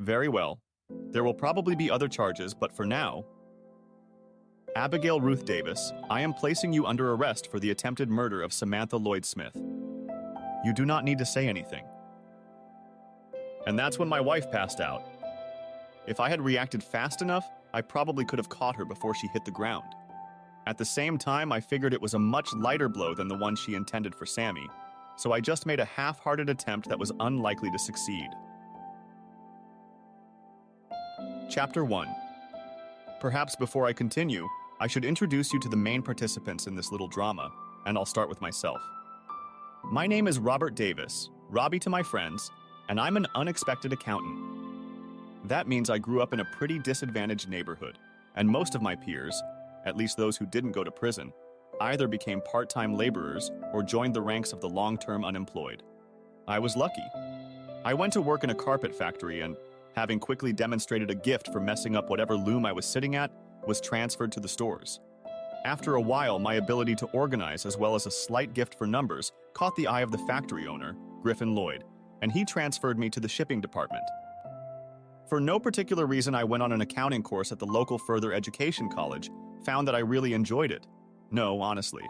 Very well. There will probably be other charges, but for now, Abigail Ruth Davis, I am placing you under arrest for the attempted murder of Samantha Lloyd Smith. You do not need to say anything. And that's when my wife passed out. If I had reacted fast enough, I probably could have caught her before she hit the ground. At the same time, I figured it was a much lighter blow than the one she intended for Sammy, so I just made a half-hearted attempt that was unlikely to succeed. Chapter 1. Perhaps before I continue, I should introduce you to the main participants in this little drama, and I'll start with myself. My name is Robert Davis, Robbie to my friends, and I'm an unexpected accountant. That means I grew up in a pretty disadvantaged neighborhood, and most of my peers, at least those who didn't go to prison, either became part-time laborers or joined the ranks of the long-term unemployed. I was lucky. I went to work in a carpet factory and, having quickly demonstrated a gift for messing up whatever loom I was sitting at, was transferred to the stores. After a while, my ability to organize as well as a slight gift for numbers caught the eye of the factory owner, Griffin Lloyd, and he transferred me to the shipping department. For no particular reason, I went on an accounting course at the local further education college, found that I really enjoyed it. No, honestly.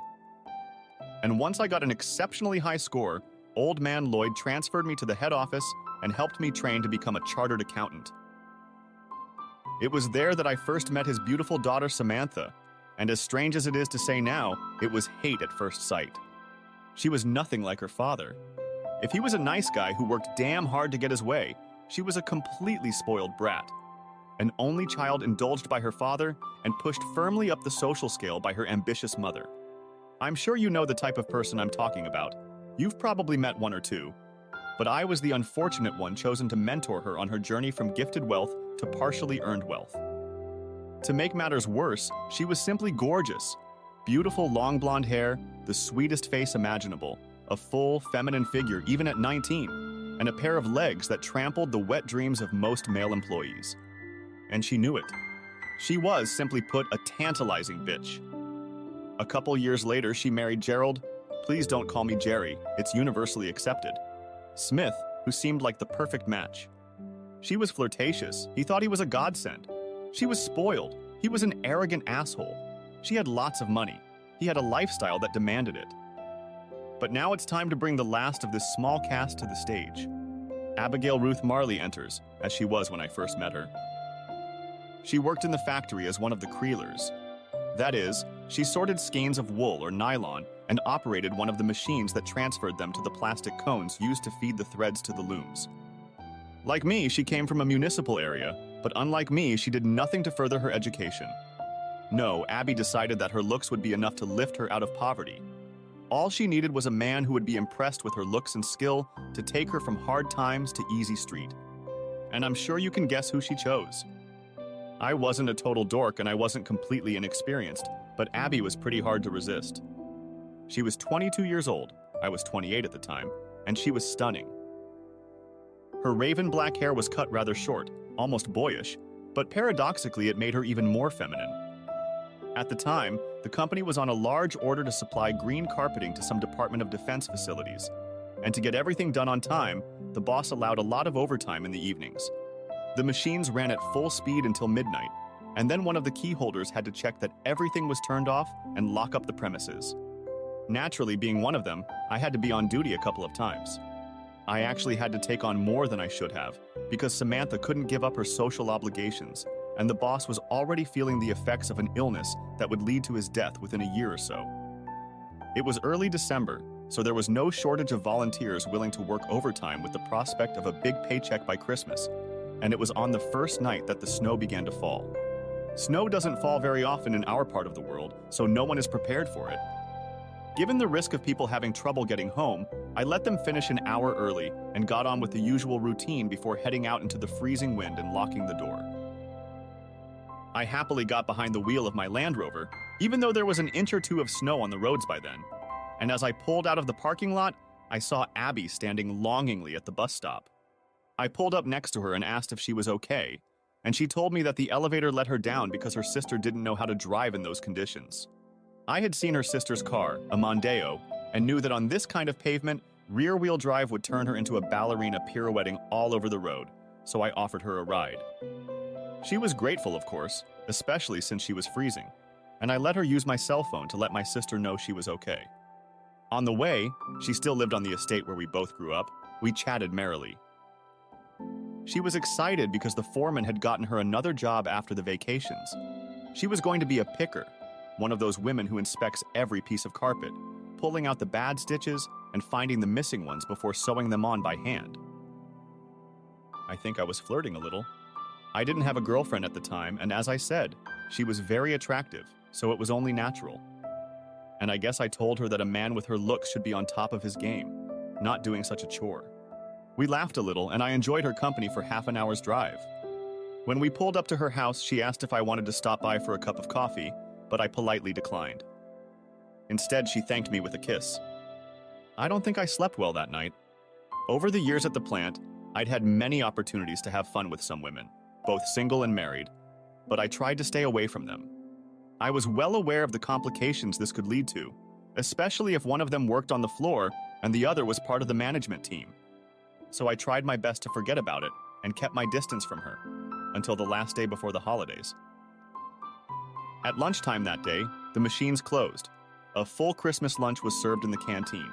And once I got an exceptionally high score, Old Man Lloyd transferred me to the head office and helped me train to become a chartered accountant. It was there that I first met his beautiful daughter Samantha, and as strange as it is to say now, it was hate at first sight. She was nothing like her father. If he was a nice guy who worked damn hard to get his way, she was a completely spoiled brat. An only child indulged by her father and pushed firmly up the social scale by her ambitious mother. I'm sure you know the type of person I'm talking about. You've probably met one or two. But I was the unfortunate one chosen to mentor her on her journey from gifted wealth to partially earned wealth. To make matters worse, she was simply gorgeous. Beautiful long blonde hair, the sweetest face imaginable, a full, feminine figure even at 19, and a pair of legs that trampled the wet dreams of most male employees. And she knew it. She was, simply put, a tantalizing bitch. A couple years later, she married Gerald, please don't call me Jerry, it's universally accepted, Smith, who seemed like the perfect match. She was flirtatious, he thought he was a godsend. She was spoiled, he was an arrogant asshole. She had lots of money, he had a lifestyle that demanded it. But now it's time to bring the last of this small cast to the stage. Abigail Ruth Marley enters, as she was when I first met her. She worked in the factory as one of the creelers. That is, she sorted skeins of wool or nylon and operated one of the machines that transferred them to the plastic cones used to feed the threads to the looms. Like me, she came from a municipal area, but unlike me, she did nothing to further her education. No, Abby decided that her looks would be enough to lift her out of poverty. All she needed was a man who would be impressed with her looks and skill to take her from hard times to easy street. And I'm sure you can guess who she chose. I wasn't a total dork and I wasn't completely inexperienced, but Abby was pretty hard to resist. She was 22 years old, I was 28 at the time, and she was stunning. Her raven black hair was cut rather short, almost boyish, but paradoxically it made her even more feminine. At the time, the company was on a large order to supply green carpeting to some Department of Defense facilities, and to get everything done on time, the boss allowed a lot of overtime in the evenings. The machines ran at full speed until midnight, and then one of the key holders had to check that everything was turned off and lock up the premises. Naturally, being one of them, I had to be on duty a couple of times. I actually had to take on more than I should have, because Samantha couldn't give up her social obligations, and the boss was already feeling the effects of an illness that would lead to his death within a year or so. It was early December, so there was no shortage of volunteers willing to work overtime with the prospect of a big paycheck by Christmas, and it was on the first night that the snow began to fall. Snow doesn't fall very often in our part of the world, so no one is prepared for it. Given the risk of people having trouble getting home, I let them finish an hour early and got on with the usual routine before heading out into the freezing wind and locking the door. I happily got behind the wheel of my Land Rover, even though there was an inch or two of snow on the roads by then. And as I pulled out of the parking lot, I saw Abby standing longingly at the bus stop. I pulled up next to her and asked if she was okay, and she told me that the elevator let her down because her sister didn't know how to drive in those conditions. I had seen her sister's car, a Mondeo, and knew that on this kind of pavement, rear-wheel drive would turn her into a ballerina pirouetting all over the road, so I offered her a ride. She was grateful, of course, especially since she was freezing, and I let her use my cell phone to let my sister know she was okay. On the way, she still lived on the estate where we both grew up. We chatted merrily. She was excited because the foreman had gotten her another job after the vacations. She was going to be a picker, one of those women who inspects every piece of carpet, pulling out the bad stitches and finding the missing ones before sewing them on by hand. I think I was flirting a little. I didn't have a girlfriend at the time, and as I said, she was very attractive, so it was only natural. And I guess I told her that a man with her looks should be on top of his game, not doing such a chore. We laughed a little, and I enjoyed her company for half an hour's drive. When we pulled up to her house, she asked if I wanted to stop by for a cup of coffee, but I politely declined. Instead, she thanked me with a kiss. I don't think I slept well that night. Over the years at the plant, I'd had many opportunities to have fun with some women, both single and married, but I tried to stay away from them. I was well aware of the complications this could lead to, especially if one of them worked on the floor and the other was part of the management team. So I tried my best to forget about it and kept my distance from her until the last day before the holidays. At lunchtime that day, the machines closed. A full Christmas lunch was served in the canteen,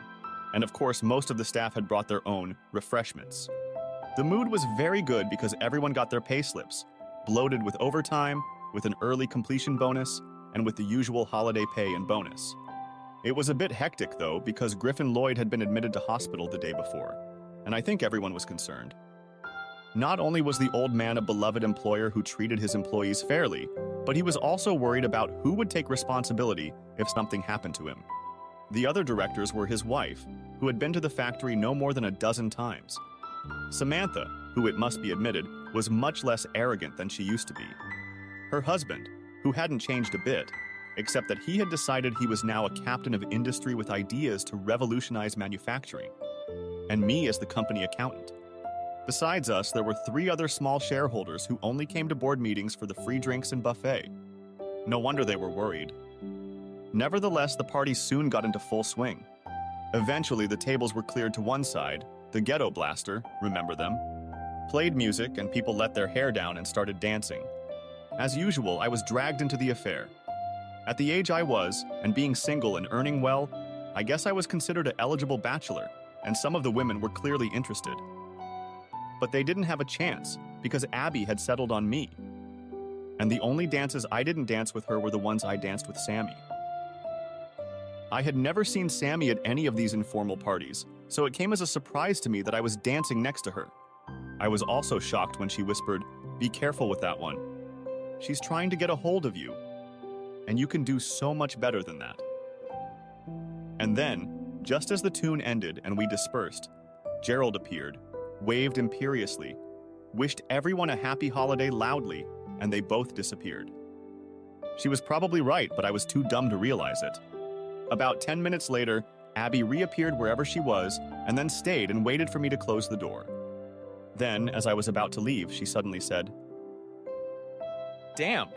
and of course most of the staff had brought their own refreshments. The mood was very good because everyone got their pay slips, bloated with overtime, with an early completion bonus, and with the usual holiday pay and bonus. It was a bit hectic though because Griffin Lloyd had been admitted to hospital the day before, and I think everyone was concerned. Not only was the old man a beloved employer who treated his employees fairly, but he was also worried about who would take responsibility if something happened to him. The other directors were his wife, who had been to the factory no more than a dozen times. Samantha, who it must be admitted, was much less arrogant than she used to be. Her husband, who hadn't changed a bit, except that he had decided he was now a captain of industry with ideas to revolutionize manufacturing, and me as the company accountant. Besides us, there were 3 other small shareholders who only came to board meetings for the free drinks and buffet. No wonder they were worried. Nevertheless, the party soon got into full swing. Eventually, the tables were cleared to one side. The ghetto blaster, remember them, played music and people let their hair down and started dancing. As usual, I was dragged into the affair. At the age I was, and being single and earning well, I guess I was considered an eligible bachelor, and some of the women were clearly interested. But they didn't have a chance, because Abby had settled on me. And the only dances I didn't dance with her were the ones I danced with Sammy. I had never seen Sammy at any of these informal parties, so it came as a surprise to me that I was dancing next to her. I was also shocked when she whispered, "Be careful with that one. She's trying to get a hold of you, and you can do so much better than that." And then, just as the tune ended and we dispersed, Gerald appeared, waved imperiously, wished everyone a happy holiday loudly, and they both disappeared. She was probably right, but I was too dumb to realize it. About 10 minutes later, Abby reappeared wherever she was, and then stayed and waited for me to close the door. Then, as I was about to leave, she suddenly said, "Damn,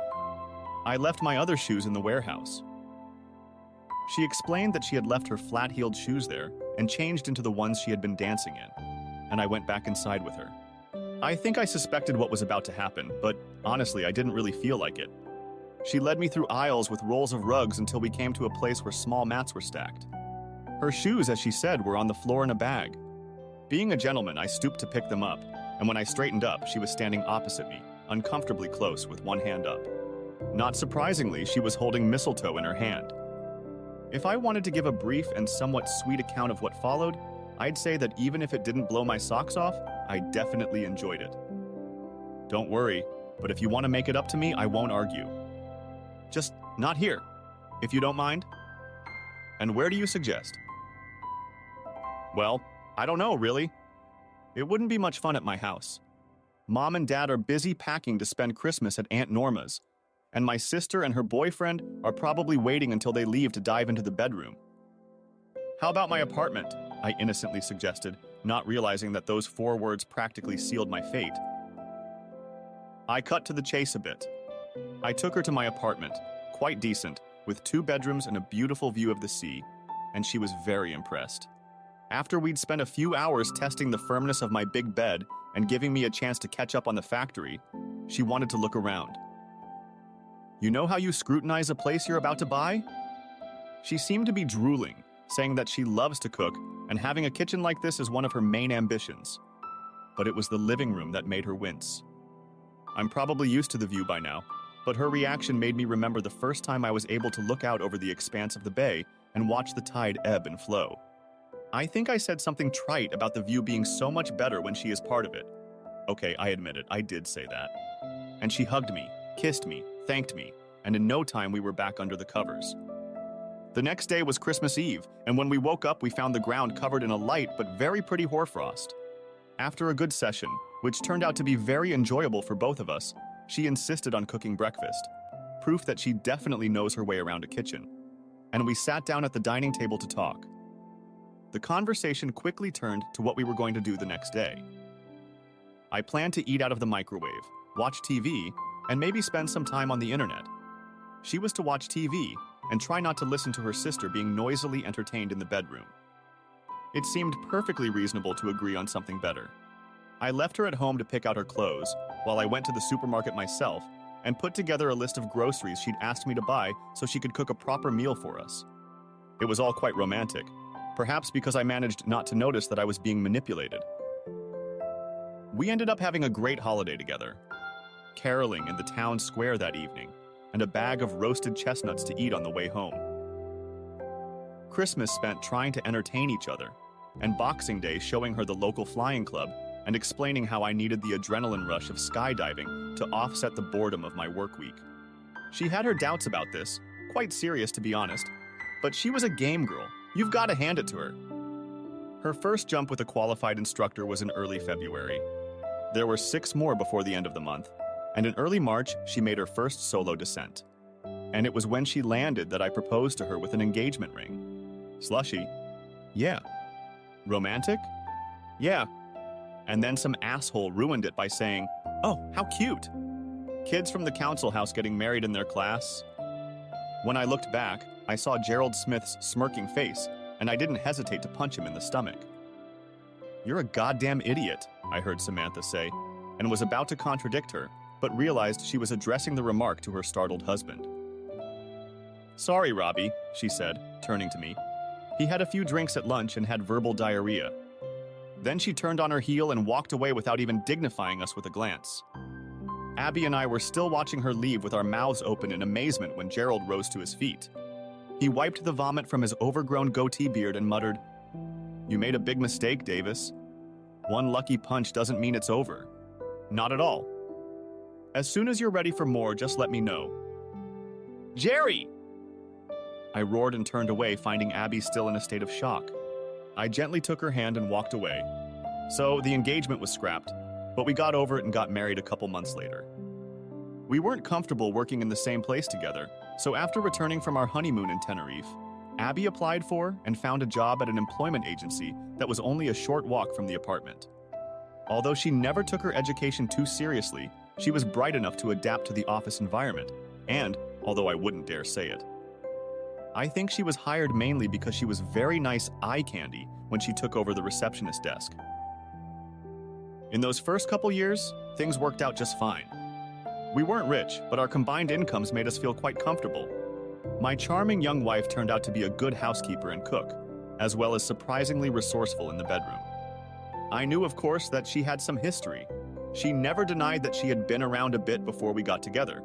I left my other shoes in the warehouse." She explained that she had left her flat-heeled shoes there and changed into the ones she had been dancing in, and I went back inside with her. I think I suspected what was about to happen, but honestly, I didn't really feel like it. She led me through aisles with rolls of rugs until we came to a place where small mats were stacked. Her shoes, as she said, were on the floor in a bag. Being a gentleman, I stooped to pick them up, and when I straightened up, she was standing opposite me, uncomfortably close with one hand up. Not surprisingly, she was holding mistletoe in her hand. If I wanted to give a brief and somewhat sweet account of what followed, I'd say that even if it didn't blow my socks off, I definitely enjoyed it. Don't worry, but if you want to make it up to me, I won't argue. Just not here, if you don't mind. And where do you suggest? Well, I don't know, really. It wouldn't be much fun at my house. Mom and Dad are busy packing to spend Christmas at Aunt Norma's, and my sister and her boyfriend are probably waiting until they leave to dive into the bedroom. How about my apartment? I innocently suggested, not realizing that those 4 words practically sealed my fate. I cut to the chase a bit. I took her to my apartment, quite decent, with 2 bedrooms and a beautiful view of the sea, and she was very impressed. After we'd spent a few hours testing the firmness of my big bed and giving me a chance to catch up on the factory, she wanted to look around. "You know how you scrutinize a place you're about to buy?" She seemed to be drooling, saying that she loves to cook and having a kitchen like this is one of her main ambitions. But it was the living room that made her wince. I'm probably used to the view by now, but her reaction made me remember the first time I was able to look out over the expanse of the bay and watch the tide ebb and flow. I think I said something trite about the view being so much better when she is part of it. Okay, I admit it, I did say that. And she hugged me, kissed me, thanked me, and in no time we were back under the covers. The next day was Christmas Eve, and when we woke up we found the ground covered in a light but very pretty hoarfrost. After a good session, which turned out to be very enjoyable for both of us, she insisted on cooking breakfast, proof that she definitely knows her way around a kitchen. And we sat down at the dining table to talk. The conversation quickly turned to what we were going to do the next day. I planned to eat out of the microwave, watch TV, and maybe spend some time on the internet. She was to watch TV and try not to listen to her sister being noisily entertained in the bedroom. It seemed perfectly reasonable to agree on something better. I left her at home to pick out her clothes, while I went to the supermarket myself and put together a list of groceries she'd asked me to buy so she could cook a proper meal for us. It was all quite romantic, perhaps because I managed not to notice that I was being manipulated. We ended up having a great holiday together, caroling in the town square that evening, and a bag of roasted chestnuts to eat on the way home. Christmas spent trying to entertain each other, and Boxing Day showing her the local flying club and explaining how I needed the adrenaline rush of skydiving to offset the boredom of my work week. She had her doubts about this, quite serious to be honest, but she was a game girl. You've got to hand it to her. Her first jump with a qualified instructor was in early February. There were 6 more before the end of the month, and in early March, she made her first solo descent. And it was when she landed that I proposed to her with an engagement ring. Slushy? Yeah. Romantic? Yeah. And then some asshole ruined it by saying, "Oh, how cute. Kids from the council house getting married in their class." When I looked back, I saw Gerald Smith's smirking face, and I didn't hesitate to punch him in the stomach. "You're a goddamn idiot," I heard Samantha say, and was about to contradict her, but realized she was addressing the remark to her startled husband. "Sorry, Robbie," she said, turning to me. He had a few drinks at lunch and had verbal diarrhea. Then she turned on her heel and walked away without even dignifying us with a glance. Abby and I were still watching her leave with our mouths open in amazement when Gerald rose to his feet. He wiped the vomit from his overgrown goatee beard and muttered, "You made a big mistake, Davis. One lucky punch doesn't mean it's over. Not at all. As soon as you're ready for more, just let me know." "Jerry!" I roared and turned away, finding Abby still in a state of shock. I gently took her hand and walked away. So the engagement was scrapped, but we got over it and got married a couple months later. We weren't comfortable working in the same place together, so after returning from our honeymoon in Tenerife, Abby applied for and found a job at an employment agency that was only a short walk from the apartment. Although she never took her education too seriously, she was bright enough to adapt to the office environment, and, although I wouldn't dare say it, I think she was hired mainly because she was very nice eye candy when she took over the receptionist desk. In those first couple years, things worked out just fine. We weren't rich, but our combined incomes made us feel quite comfortable. My charming young wife turned out to be a good housekeeper and cook, as well as surprisingly resourceful in the bedroom. I knew, of course, that she had some history. She never denied that she had been around a bit before we got together.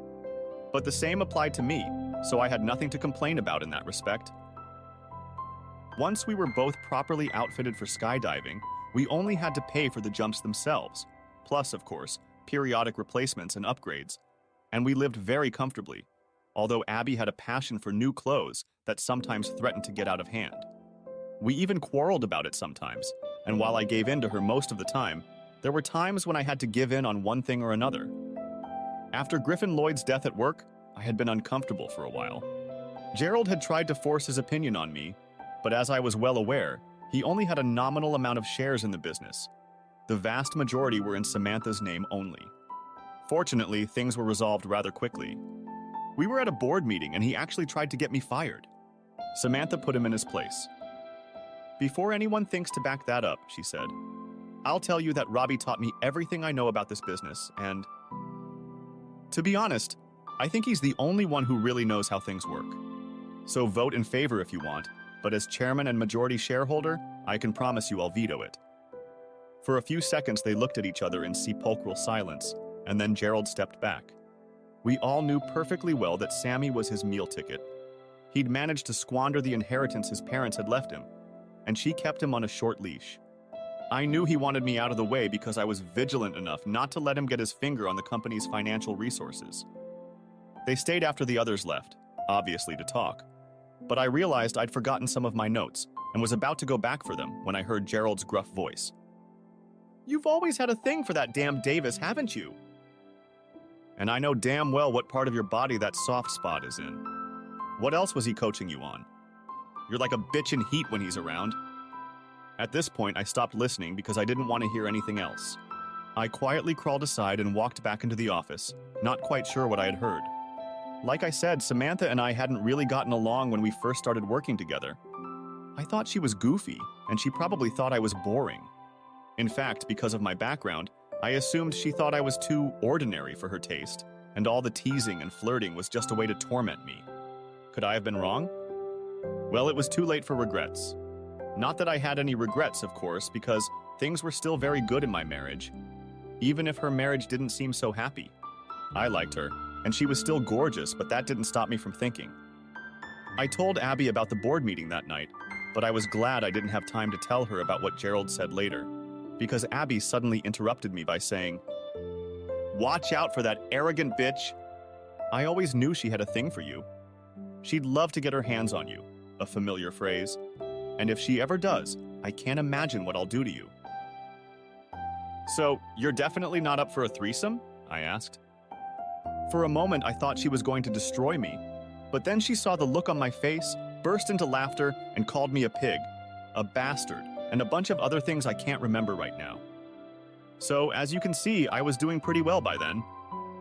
But the same applied to me, so I had nothing to complain about in that respect. Once we were both properly outfitted for skydiving, we only had to pay for the jumps themselves, plus, of course, periodic replacements and upgrades, and we lived very comfortably, although Abby had a passion for new clothes that sometimes threatened to get out of hand. We even quarreled about it sometimes, and while I gave in to her most of the time, there were times when I had to give in on one thing or another. After Griffin Lloyd's death at work, I had been uncomfortable for a while. Gerald had tried to force his opinion on me, but as I was well aware, he only had a nominal amount of shares in the business. The vast majority were in Samantha's name only. Fortunately, things were resolved rather quickly. We were at a board meeting and he actually tried to get me fired. Samantha put him in his place. "Before anyone thinks to back that up," she said, I'll tell you that Robbie taught me everything I know about this business, and to be honest, I think he's the only one who really knows how things work. So vote in favor if you want, but as chairman and majority shareholder, I can promise you I'll veto it. For a few seconds, they looked at each other in sepulchral silence, and then Gerald stepped back. We all knew perfectly well that Sammy was his meal ticket. He'd managed to squander the inheritance his parents had left him, and she kept him on a short leash. I knew he wanted me out of the way because I was vigilant enough not to let him get his finger on the company's financial resources. They stayed after the others left, obviously to talk, but I realized I'd forgotten some of my notes and was about to go back for them when I heard Gerald's gruff voice. "You've always had a thing for that damn Davis, haven't you? And I know damn well what part of your body that soft spot is in. What else was he coaching you on? You're like a bitch in heat when he's around." At this point, I stopped listening because I didn't want to hear anything else. I quietly crawled aside and walked back into the office, not quite sure what I had heard. Like I said, Samantha and I hadn't really gotten along when we first started working together. I thought she was goofy, and she probably thought I was boring. In fact, because of my background, I assumed she thought I was too ordinary for her taste, and all the teasing and flirting was just a way to torment me. Could I have been wrong? Well, it was too late for regrets. Not that I had any regrets, of course, because things were still very good in my marriage, even if her marriage didn't seem so happy. I liked her, and she was still gorgeous, but that didn't stop me from thinking. I told Abby about the board meeting that night, but I was glad I didn't have time to tell her about what Gerald said later, because Abby suddenly interrupted me by saying, "Watch out for that arrogant bitch. I always knew she had a thing for you. She'd love to get her hands on you," a familiar phrase. "And if she ever does, I can't imagine what I'll do to you." "So, you're definitely not up for a threesome?" I asked. For a moment, I thought she was going to destroy me, but then she saw the look on my face, burst into laughter, and called me a pig, a bastard, and a bunch of other things I can't remember right now. So, as you can see, I was doing pretty well by then.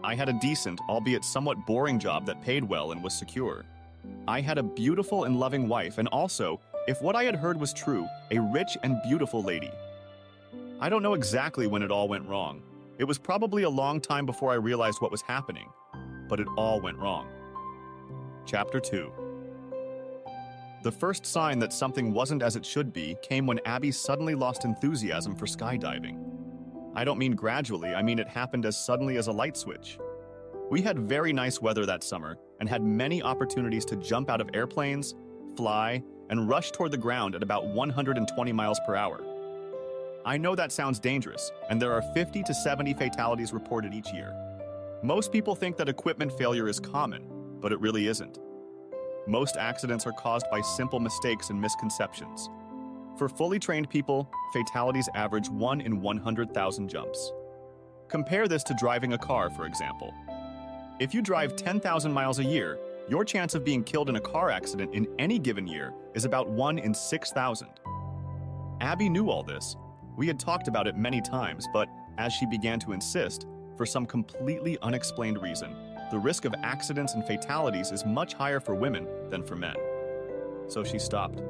I had a decent, albeit somewhat boring job that paid well and was secure. I had a beautiful and loving wife, and also, if what I had heard was true, a rich and beautiful lady. I don't know exactly when it all went wrong. It was probably a long time before I realized what was happening, but it all went wrong. Chapter 2. The first sign that something wasn't as it should be came when Abby suddenly lost enthusiasm for skydiving. I don't mean gradually, I mean it happened as suddenly as a light switch. We had very nice weather that summer and had many opportunities to jump out of airplanes, fly, and rush toward the ground at about 120 miles per hour. I know that sounds dangerous, and there are 50 to 70 fatalities reported each year. Most people think that equipment failure is common, but it really isn't. Most accidents are caused by simple mistakes and misconceptions. For fully trained people, fatalities average 1 in 100,000 jumps. Compare this to driving a car, for example. If you drive 10,000 miles a year, your chance of being killed in a car accident in any given year is about 1 in 6,000. Abby knew all this. We had talked about it many times, but as she began to insist, for some completely unexplained reason, the risk of accidents and fatalities is much higher for women than for men. So she stopped.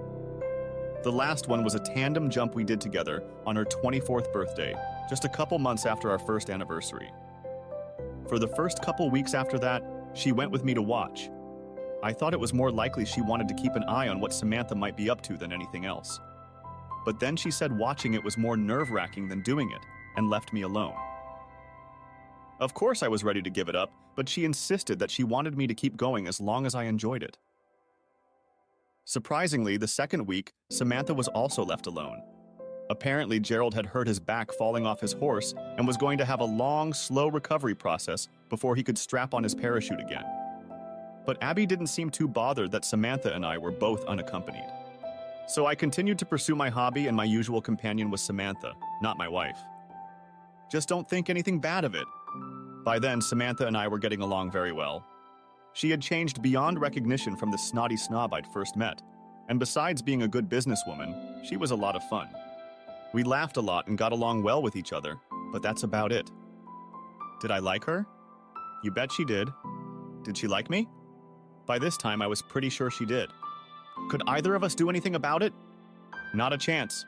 The last one was a tandem jump we did together on her 24th birthday, just a couple months after our first anniversary. For the first couple weeks after that, she went with me to watch. I thought it was more likely she wanted to keep an eye on what Samantha might be up to than anything else. But then she said watching it was more nerve-wracking than doing it, and left me alone. Of course I was ready to give it up, but she insisted that she wanted me to keep going as long as I enjoyed it. Surprisingly, the second week, Samantha was also left alone. Apparently, Gerald had hurt his back falling off his horse and was going to have a long, slow recovery process before he could strap on his parachute again. But Abby didn't seem too bothered that Samantha and I were both unaccompanied. So I continued to pursue my hobby, and my usual companion was Samantha, not my wife. Just don't think anything bad of it. By then, Samantha and I were getting along very well. She had changed beyond recognition from the snotty snob I'd first met, and besides being a good businesswoman, she was a lot of fun. We laughed a lot and got along well with each other, but that's about it. Did I like her? You bet she did. Did she like me? By this time, I was pretty sure she did. Could either of us do anything about it? Not a chance.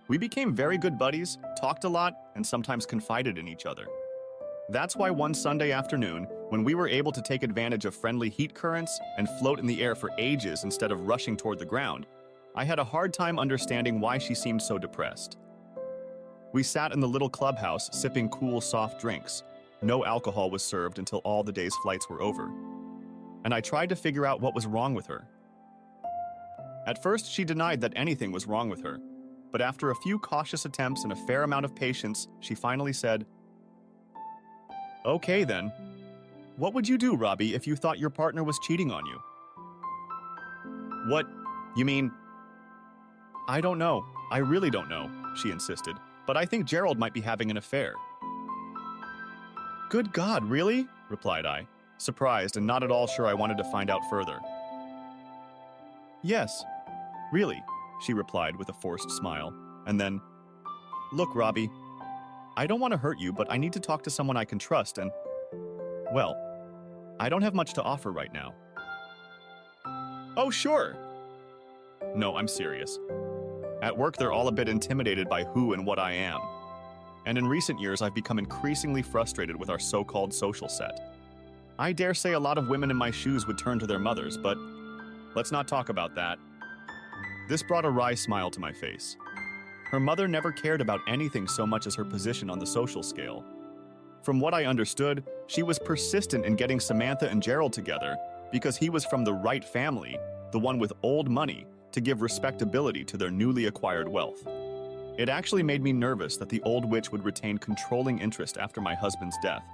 We became very good buddies, talked a lot, and sometimes confided in each other. That's why one Sunday afternoon, when we were able to take advantage of friendly heat currents and float in the air for ages instead of rushing toward the ground, I had a hard time understanding why she seemed so depressed. We sat in the little clubhouse sipping cool, soft drinks. No alcohol was served until all the day's flights were over. And I tried to figure out what was wrong with her. At first, she denied that anything was wrong with her, but after a few cautious attempts and a fair amount of patience, she finally said, "Okay then. What would you do, Robbie, if you thought your partner was cheating on you?" "What? You mean?" "I don't know. I really don't know," she insisted, "but I think Gerald might be having an affair." "Good God, really?" replied I, surprised and not at all sure I wanted to find out further. "Yes, really," she replied with a forced smile, and then, "Look, Robbie, I don't want to hurt you, but I need to talk to someone I can trust and, well, I don't have much to offer right now." "Oh, sure." "No, I'm serious. At work, they're all a bit intimidated by who and what I am. And in recent years, I've become increasingly frustrated with our so-called social set. I dare say a lot of women in my shoes would turn to their mothers, but let's not talk about that." This brought a wry smile to my face. Her mother never cared about anything so much as her position on the social scale. From what I understood, she was persistent in getting Samantha and Gerald together because he was from the right family, the one with old money, to give respectability to their newly acquired wealth. It actually made me nervous that the old witch would retain controlling interest after my husband's death,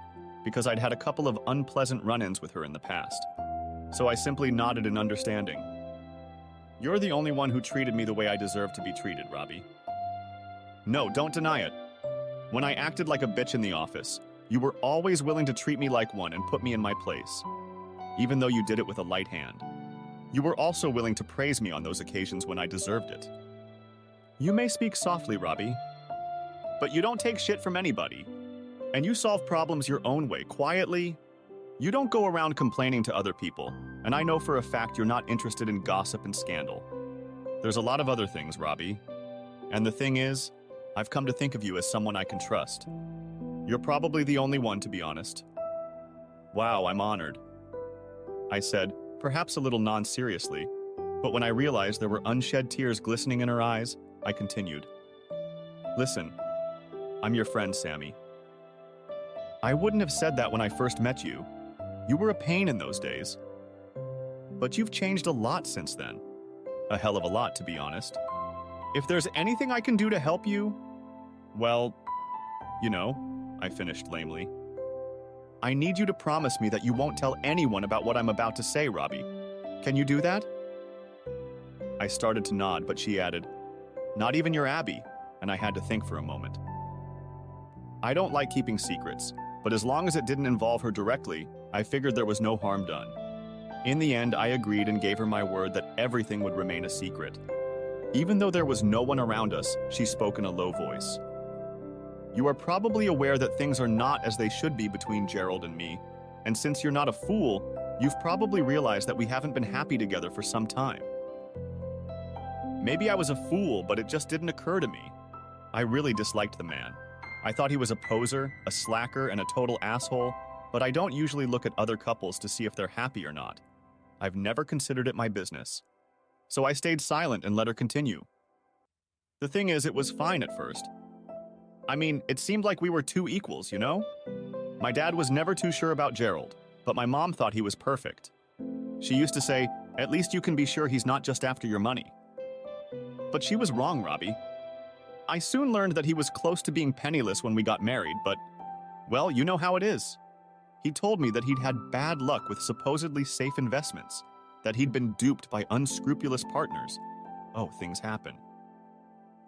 because I'd had a couple of unpleasant run-ins with her in the past. So I simply nodded in understanding. "You're the only one who treated me the way I deserve to be treated, Robbie. No, don't deny it. When I acted like a bitch in the office, you were always willing to treat me like one and put me in my place, even though you did it with a light hand. You were also willing to praise me on those occasions when I deserved it. You may speak softly, Robbie, but you don't take shit from anybody, and you solve problems your own way, quietly. You don't go around complaining to other people, and I know for a fact you're not interested in gossip and scandal. There's a lot of other things, Robbie. And the thing is, I've come to think of you as someone I can trust. You're probably the only one, to be honest." "Wow, I'm honored," I said, perhaps a little non-seriously, but when I realized there were unshed tears glistening in her eyes, I continued. "Listen, I'm your friend, Sammy. I wouldn't have said that when I first met you. You were a pain in those days. But you've changed a lot since then. A hell of a lot, to be honest. If there's anything I can do to help you, well, you know," I finished lamely. "I need you to promise me that you won't tell anyone about what I'm about to say, Robbie. Can you do that?" I started to nod, but she added, "Not even your Abby," and I had to think for a moment. I don't like keeping secrets, but as long as it didn't involve her directly, I figured there was no harm done. In the end, I agreed and gave her my word that everything would remain a secret. Even though there was no one around us, she spoke in a low voice. "You are probably aware that things are not as they should be between Gerald and me, and since you're not a fool, you've probably realized that we haven't been happy together for some time." Maybe I was a fool, but it just didn't occur to me. I really disliked the man. I thought he was a poser, a slacker, and a total asshole, but I don't usually look at other couples to see if they're happy or not. I've never considered it my business. So I stayed silent and let her continue. The thing is, it was fine at first. I mean, it seemed like we were two equals, you know? My dad was never too sure about Gerald, but my mom thought he was perfect. She used to say, "At least you can be sure he's not just after your money." But she was wrong, Robbie. I soon learned that he was close to being penniless when we got married, but, well, you know how it is. He told me that he'd had bad luck with supposedly safe investments, that he'd been duped by unscrupulous partners. Oh, things happen.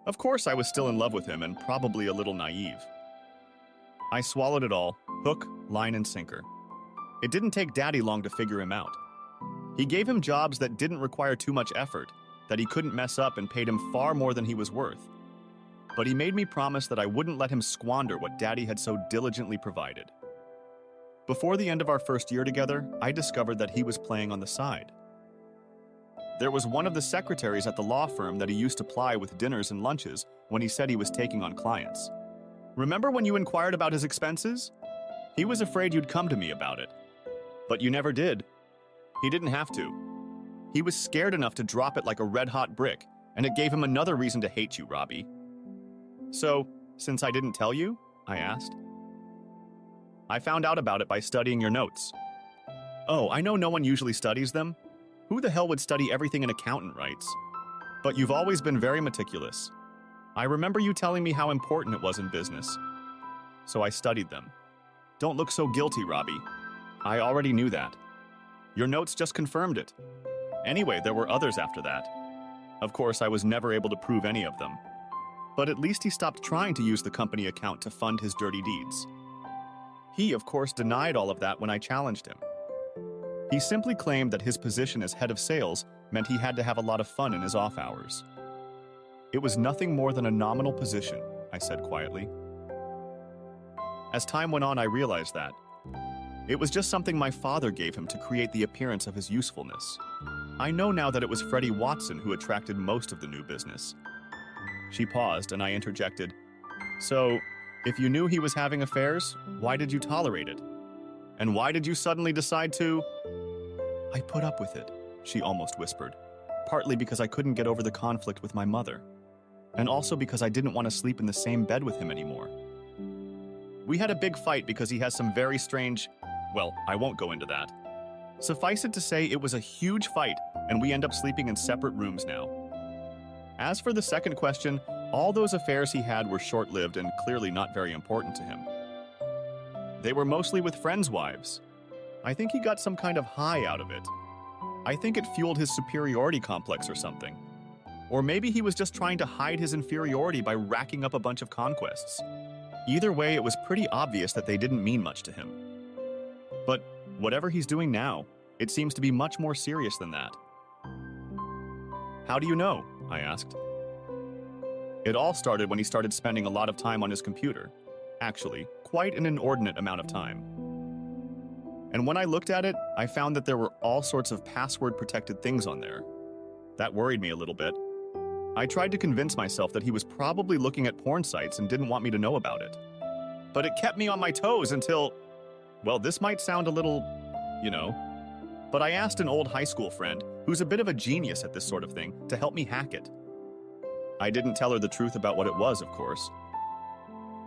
Of course, I was still in love with him and probably a little naive. I swallowed it all, hook, line, and sinker. It didn't take Daddy long to figure him out. He gave him jobs that didn't require too much effort, that he couldn't mess up, and paid him far more than he was worth. But he made me promise that I wouldn't let him squander what Daddy had so diligently provided. Before the end of our first year together, I discovered that he was playing on the side. There was one of the secretaries at the law firm that he used to ply with dinners and lunches when he said he was taking on clients. Remember when you inquired about his expenses? He was afraid you'd come to me about it. But you never did. He didn't have to. He was scared enough to drop it like a red-hot brick, and it gave him another reason to hate you, Robbie. So, since I didn't tell you? I asked. I found out about it by studying your notes. Oh, I know no one usually studies them. Who the hell would study everything an accountant writes? But you've always been very meticulous. I remember you telling me how important it was in business. So I studied them. Don't look so guilty, Robbie. I already knew that. Your notes just confirmed it. Anyway, there were others after that. Of course, I was never able to prove any of them. But at least he stopped trying to use the company account to fund his dirty deeds. He, of course, denied all of that when I challenged him. He simply claimed that his position as head of sales meant he had to have a lot of fun in his off hours. It was nothing more than a nominal position, I said quietly. As time went on, I realized that. It was just something my father gave him to create the appearance of his usefulness. I know now that it was Freddie Watson who attracted most of the new business. She paused, and I interjected, "So, if you knew he was having affairs, why did you tolerate it? And why did you suddenly decide to—" "I put up with it," she almost whispered, partly because I couldn't get over the conflict with my mother, and also because I didn't want to sleep in the same bed with him anymore. We had a big fight because he has some very strange— well, I won't go into that. Suffice it to say, it was a huge fight, and we end up sleeping in separate rooms now. As for the second question, all those affairs he had were short-lived and clearly not very important to him. They were mostly with friends' wives. I think he got some kind of high out of it. I think it fueled his superiority complex or something. Or maybe he was just trying to hide his inferiority by racking up a bunch of conquests. Either way, it was pretty obvious that they didn't mean much to him. But whatever he's doing now, it seems to be much more serious than that. How do you know? I asked. It all started when he started spending a lot of time on his computer. Actually, quite an inordinate amount of time. And when I looked at it, I found that there were all sorts of password-protected things on there. That worried me a little bit. I tried to convince myself that he was probably looking at porn sites and didn't want me to know about it. But it kept me on my toes until— well, this might sound a little, but I asked an old high school friend, who's a bit of a genius at this sort of thing, to help me hack it. I didn't tell her the truth about what it was, of course.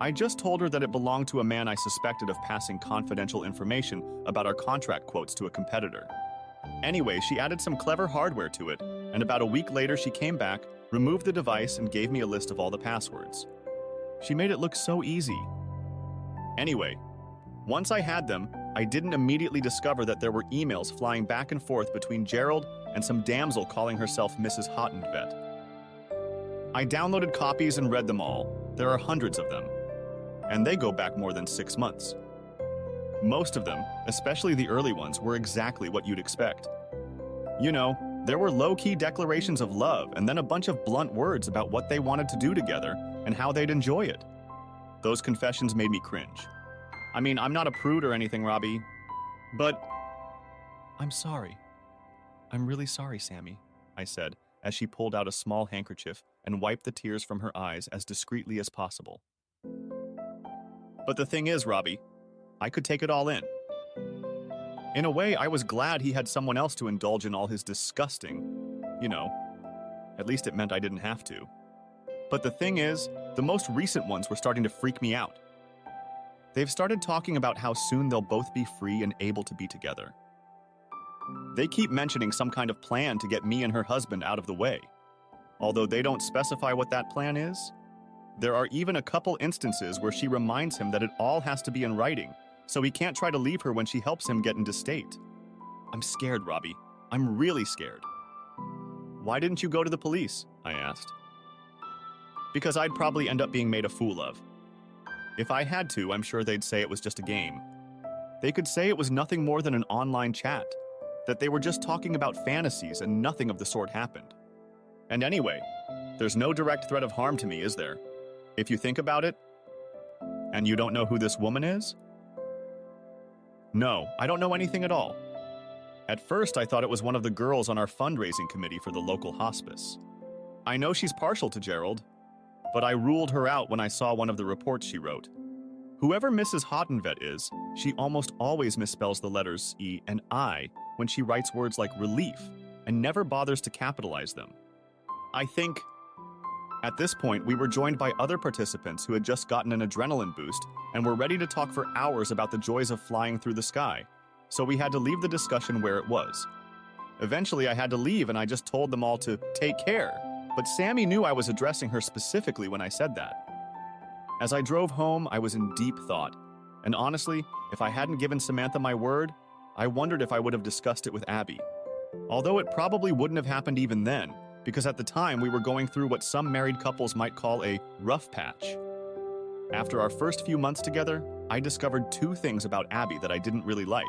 I just told her that it belonged to a man I suspected of passing confidential information about our contract quotes to a competitor. Anyway, she added some clever hardware to it, and about a week later she came back, removed the device, and gave me a list of all the passwords. She made it look so easy. Anyway, once I had them, I didn't immediately discover that there were emails flying back and forth between Gerald and some damsel calling herself Mrs. Hottenvet. I downloaded copies and read them all. There are hundreds of them. And they go back more than 6 months. Most of them, especially the early ones, were exactly what you'd expect. There were low-key declarations of love and then a bunch of blunt words about what they wanted to do together and how they'd enjoy it. Those confessions made me cringe. I mean, I'm not a prude or anything, Robbie, but— I'm sorry. I'm really sorry, Sammy, I said, as she pulled out a small handkerchief and wiped the tears from her eyes as discreetly as possible. But the thing is, Robbie, I could take it all in. In a way, I was glad he had someone else to indulge in all his disgusting, at least it meant I didn't have to. But the thing is, the most recent ones were starting to freak me out. They've started talking about how soon they'll both be free and able to be together. They keep mentioning some kind of plan to get me and her husband out of the way. Although they don't specify what that plan is, there are even a couple instances where she reminds him that it all has to be in writing, so he can't try to leave her when she helps him get into state. I'm scared, Robbie. I'm really scared. Why didn't you go to the police? I asked. Because I'd probably end up being made a fool of. If I had to, I'm sure they'd say it was just a game. They could say it was nothing more than an online chat, that they were just talking about fantasies and nothing of the sort happened. And anyway, there's no direct threat of harm to me, is there? If you think about it. And you don't know who this woman is? No, I don't know anything at all. At first, I thought it was one of the girls on our fundraising committee for the local hospice. I know she's partial to Gerald, but I ruled her out when I saw one of the reports she wrote. Whoever Mrs. Hottenvet is, she almost always misspells the letters E and I when she writes words like relief and never bothers to capitalize them. I think at this point, we were joined by other participants who had just gotten an adrenaline boost and were ready to talk for hours about the joys of flying through the sky, so we had to leave the discussion where it was. Eventually, I had to leave and I just told them all to take care, but Sammy knew I was addressing her specifically when I said that. As I drove home, I was in deep thought, and honestly, if I hadn't given Samantha my word, I wondered if I would have discussed it with Abby. Although it probably wouldn't have happened even then, because at the time we were going through what some married couples might call a rough patch. After our first few months together, I discovered two things about Abby that I didn't really like.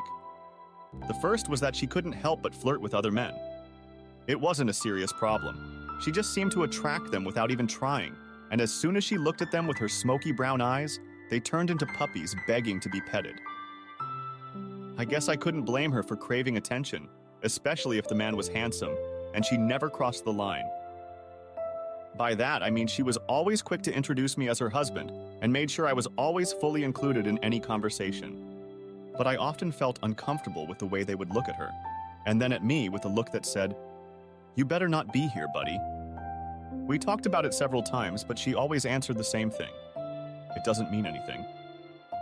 The first was that she couldn't help but flirt with other men. It wasn't a serious problem. She just seemed to attract them without even trying, and as soon as she looked at them with her smoky brown eyes, they turned into puppies begging to be petted. I guess I couldn't blame her for craving attention, especially if the man was handsome, and she never crossed the line. By that, I mean she was always quick to introduce me as her husband and made sure I was always fully included in any conversation. But I often felt uncomfortable with the way they would look at her, and then at me with a look that said, "You better not be here, buddy." We talked about it several times, but she always answered the same thing. "It doesn't mean anything.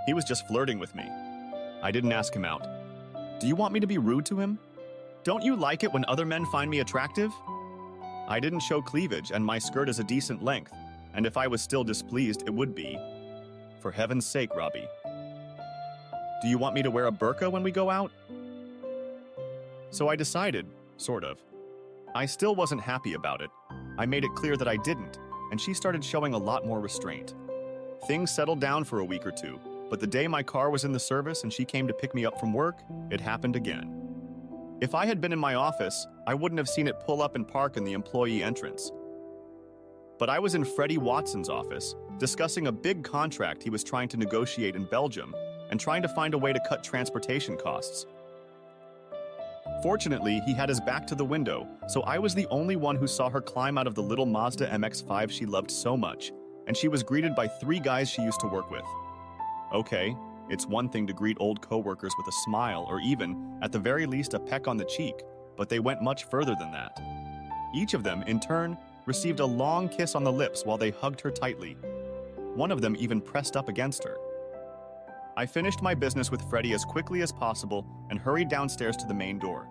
He was just flirting with me." I didn't ask him out. "Do you want me to be rude to him? Don't you like it when other men find me attractive?" I didn't show cleavage, and my skirt is a decent length, and if I was still displeased, it would be. For heaven's sake, Robbie. "Do you want me to wear a burqa when we go out?" So I decided, sort of. I still wasn't happy about it. I made it clear that I didn't, and she started showing a lot more restraint. Things settled down for a week or two, but the day my car was in the service and she came to pick me up from work, it happened again. If I had been in my office, I wouldn't have seen it pull up and park in the employee entrance. But I was in Freddie Watson's office, discussing a big contract he was trying to negotiate in Belgium and trying to find a way to cut transportation costs. Fortunately, he had his back to the window, so I was the only one who saw her climb out of the little Mazda MX-5 she loved so much, and she was greeted by 3 guys she used to work with. Okay, it's one thing to greet old coworkers with a smile or even, at the very least, a peck on the cheek, but they went much further than that. Each of them, in turn, received a long kiss on the lips while they hugged her tightly. One of them even pressed up against her. I finished my business with Freddie as quickly as possible and hurried downstairs to the main door,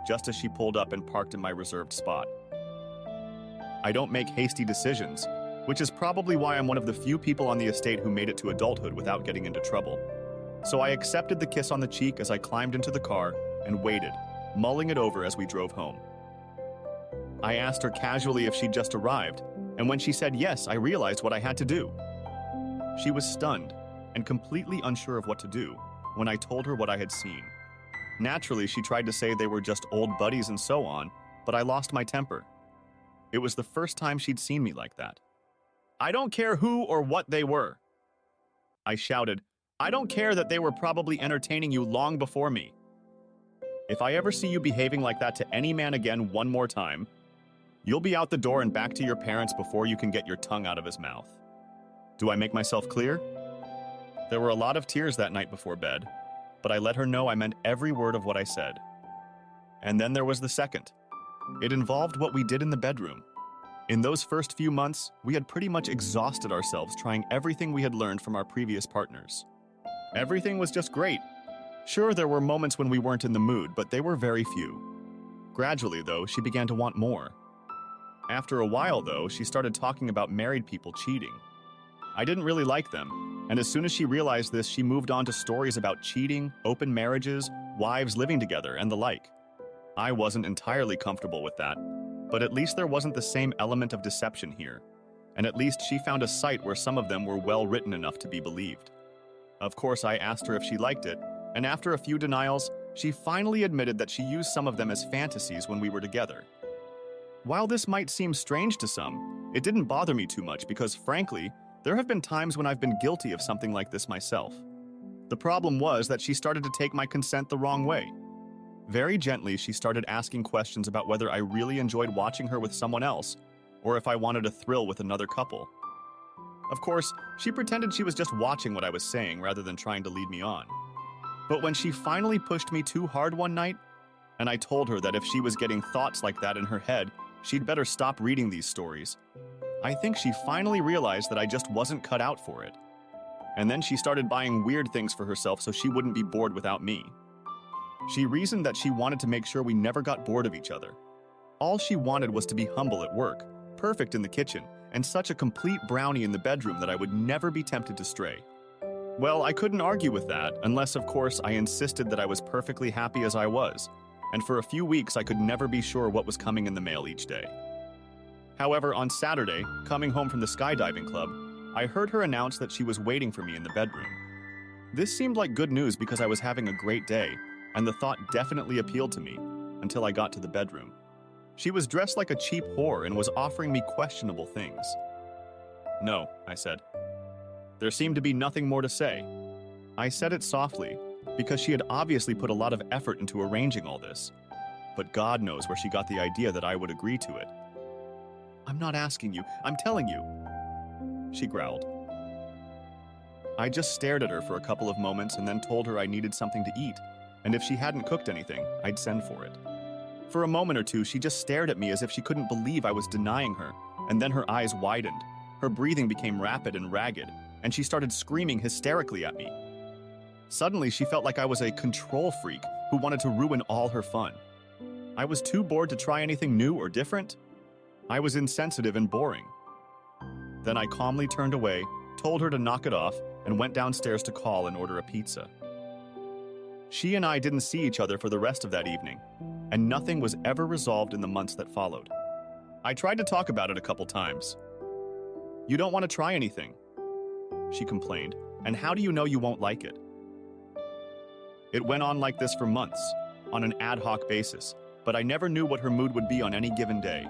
just as she pulled up and parked in my reserved spot. I don't make hasty decisions, which is probably why I'm one of the few people on the estate who made it to adulthood without getting into trouble. So I accepted the kiss on the cheek as I climbed into the car and waited, mulling it over as we drove home. I asked her casually if she'd just arrived, and when she said yes, I realized what I had to do. She was stunned and completely unsure of what to do when I told her what I had seen. Naturally, she tried to say they were just old buddies and so on, but I lost my temper. It was the first time she'd seen me like that. "I don't care who or what they were," I shouted. "I don't care that they were probably entertaining you long before me. If I ever see you behaving like that to any man again one more time, you'll be out the door and back to your parents before you can get your tongue out of his mouth." Do I make myself clear? There were a lot of tears that night before bed, but I let her know I meant every word of what I said. And then there was the second. It involved what we did in the bedroom. In those first few months, we had pretty much exhausted ourselves trying everything we had learned from our previous partners. Everything was just great. Sure, there were moments when we weren't in the mood, but they were very few. Gradually, though, she began to want more. After a while, though, she started talking about married people cheating. I didn't really like them, and as soon as she realized this, she moved on to stories about cheating, open marriages, wives living together, and the like. I wasn't entirely comfortable with that, but at least there wasn't the same element of deception here, and at least she found a site where some of them were well written enough to be believed. Of course, I asked her if she liked it, and after a few denials, she finally admitted that she used some of them as fantasies when we were together. While this might seem strange to some, it didn't bother me too much because, frankly, there have been times when I've been guilty of something like this myself. The problem was that she started to take my consent the wrong way. Very gently, she started asking questions about whether I really enjoyed watching her with someone else, or if I wanted a thrill with another couple. Of course, she pretended she was just watching what I was saying rather than trying to lead me on. But when she finally pushed me too hard one night, and I told her that if she was getting thoughts like that in her head, she'd better stop reading these stories, I think she finally realized that I just wasn't cut out for it. And then she started buying weird things for herself so she wouldn't be bored without me. She reasoned that she wanted to make sure we never got bored of each other. All she wanted was to be humble at work, perfect in the kitchen, and such a complete brownie in the bedroom that I would never be tempted to stray. Well, I couldn't argue with that, unless, of course, I insisted that I was perfectly happy as I was, and for a few weeks I could never be sure what was coming in the mail each day. However, on Saturday, coming home from the skydiving club, I heard her announce that she was waiting for me in the bedroom. This seemed like good news because I was having a great day, and the thought definitely appealed to me, until I got to the bedroom. She was dressed like a cheap whore and was offering me questionable things. "No," I said. There seemed to be nothing more to say. I said it softly, because she had obviously put a lot of effort into arranging all this. But God knows where she got the idea that I would agree to it. "I'm not asking you, I'm telling you," she growled. I just stared at her for a couple of moments and then told her I needed something to eat, and if she hadn't cooked anything, I'd send for it. For a moment or two, she just stared at me as if she couldn't believe I was denying her, and then her eyes widened. Her breathing became rapid and ragged, and she started screaming hysterically at me. Suddenly, she felt like I was a control freak who wanted to ruin all her fun. I was too bored to try anything new or different. I was insensitive and boring. Then I calmly turned away, told her to knock it off, and went downstairs to call and order a pizza. She and I didn't see each other for the rest of that evening, and nothing was ever resolved in the months that followed. I tried to talk about it a couple times. "You don't want to try anything," she complained, "and how do you know you won't like it?" It went on like this for months, on an ad hoc basis, but I never knew what her mood would be on any given day.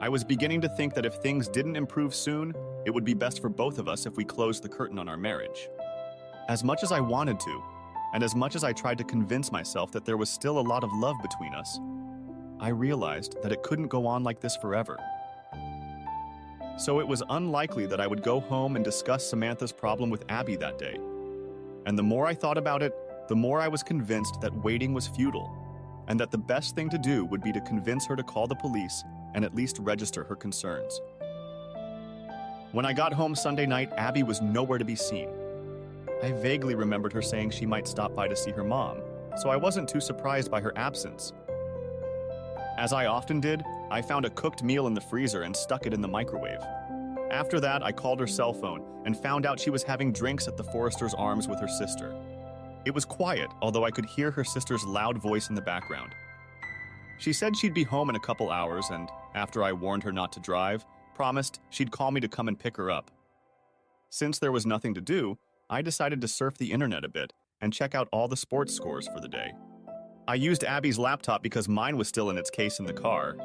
I was beginning to think that if things didn't improve soon, it would be best for both of us if we closed the curtain on our marriage. As much as I wanted to, and as much as I tried to convince myself that there was still a lot of love between us, I realized that it couldn't go on like this forever. So it was unlikely that I would go home and discuss Samantha's problem with Abby that day. And the more I thought about it, the more I was convinced that waiting was futile, and that the best thing to do would be to convince her to call the police and at least register her concerns. When I got home Sunday night, Abby was nowhere to be seen. I vaguely remembered her saying she might stop by to see her mom, so I wasn't too surprised by her absence. As I often did, I found a cooked meal in the freezer and stuck it in the microwave. After that, I called her cell phone and found out she was having drinks at the Forrester's Arms with her sister. It was quiet, although I could hear her sister's loud voice in the background. She said she'd be home in a couple hours and, after I warned her not to drive, promised she'd call me to come and pick her up. Since there was nothing to do, I decided to surf the internet a bit and check out all the sports scores for the day. I used Abby's laptop because mine was still in its case in the car.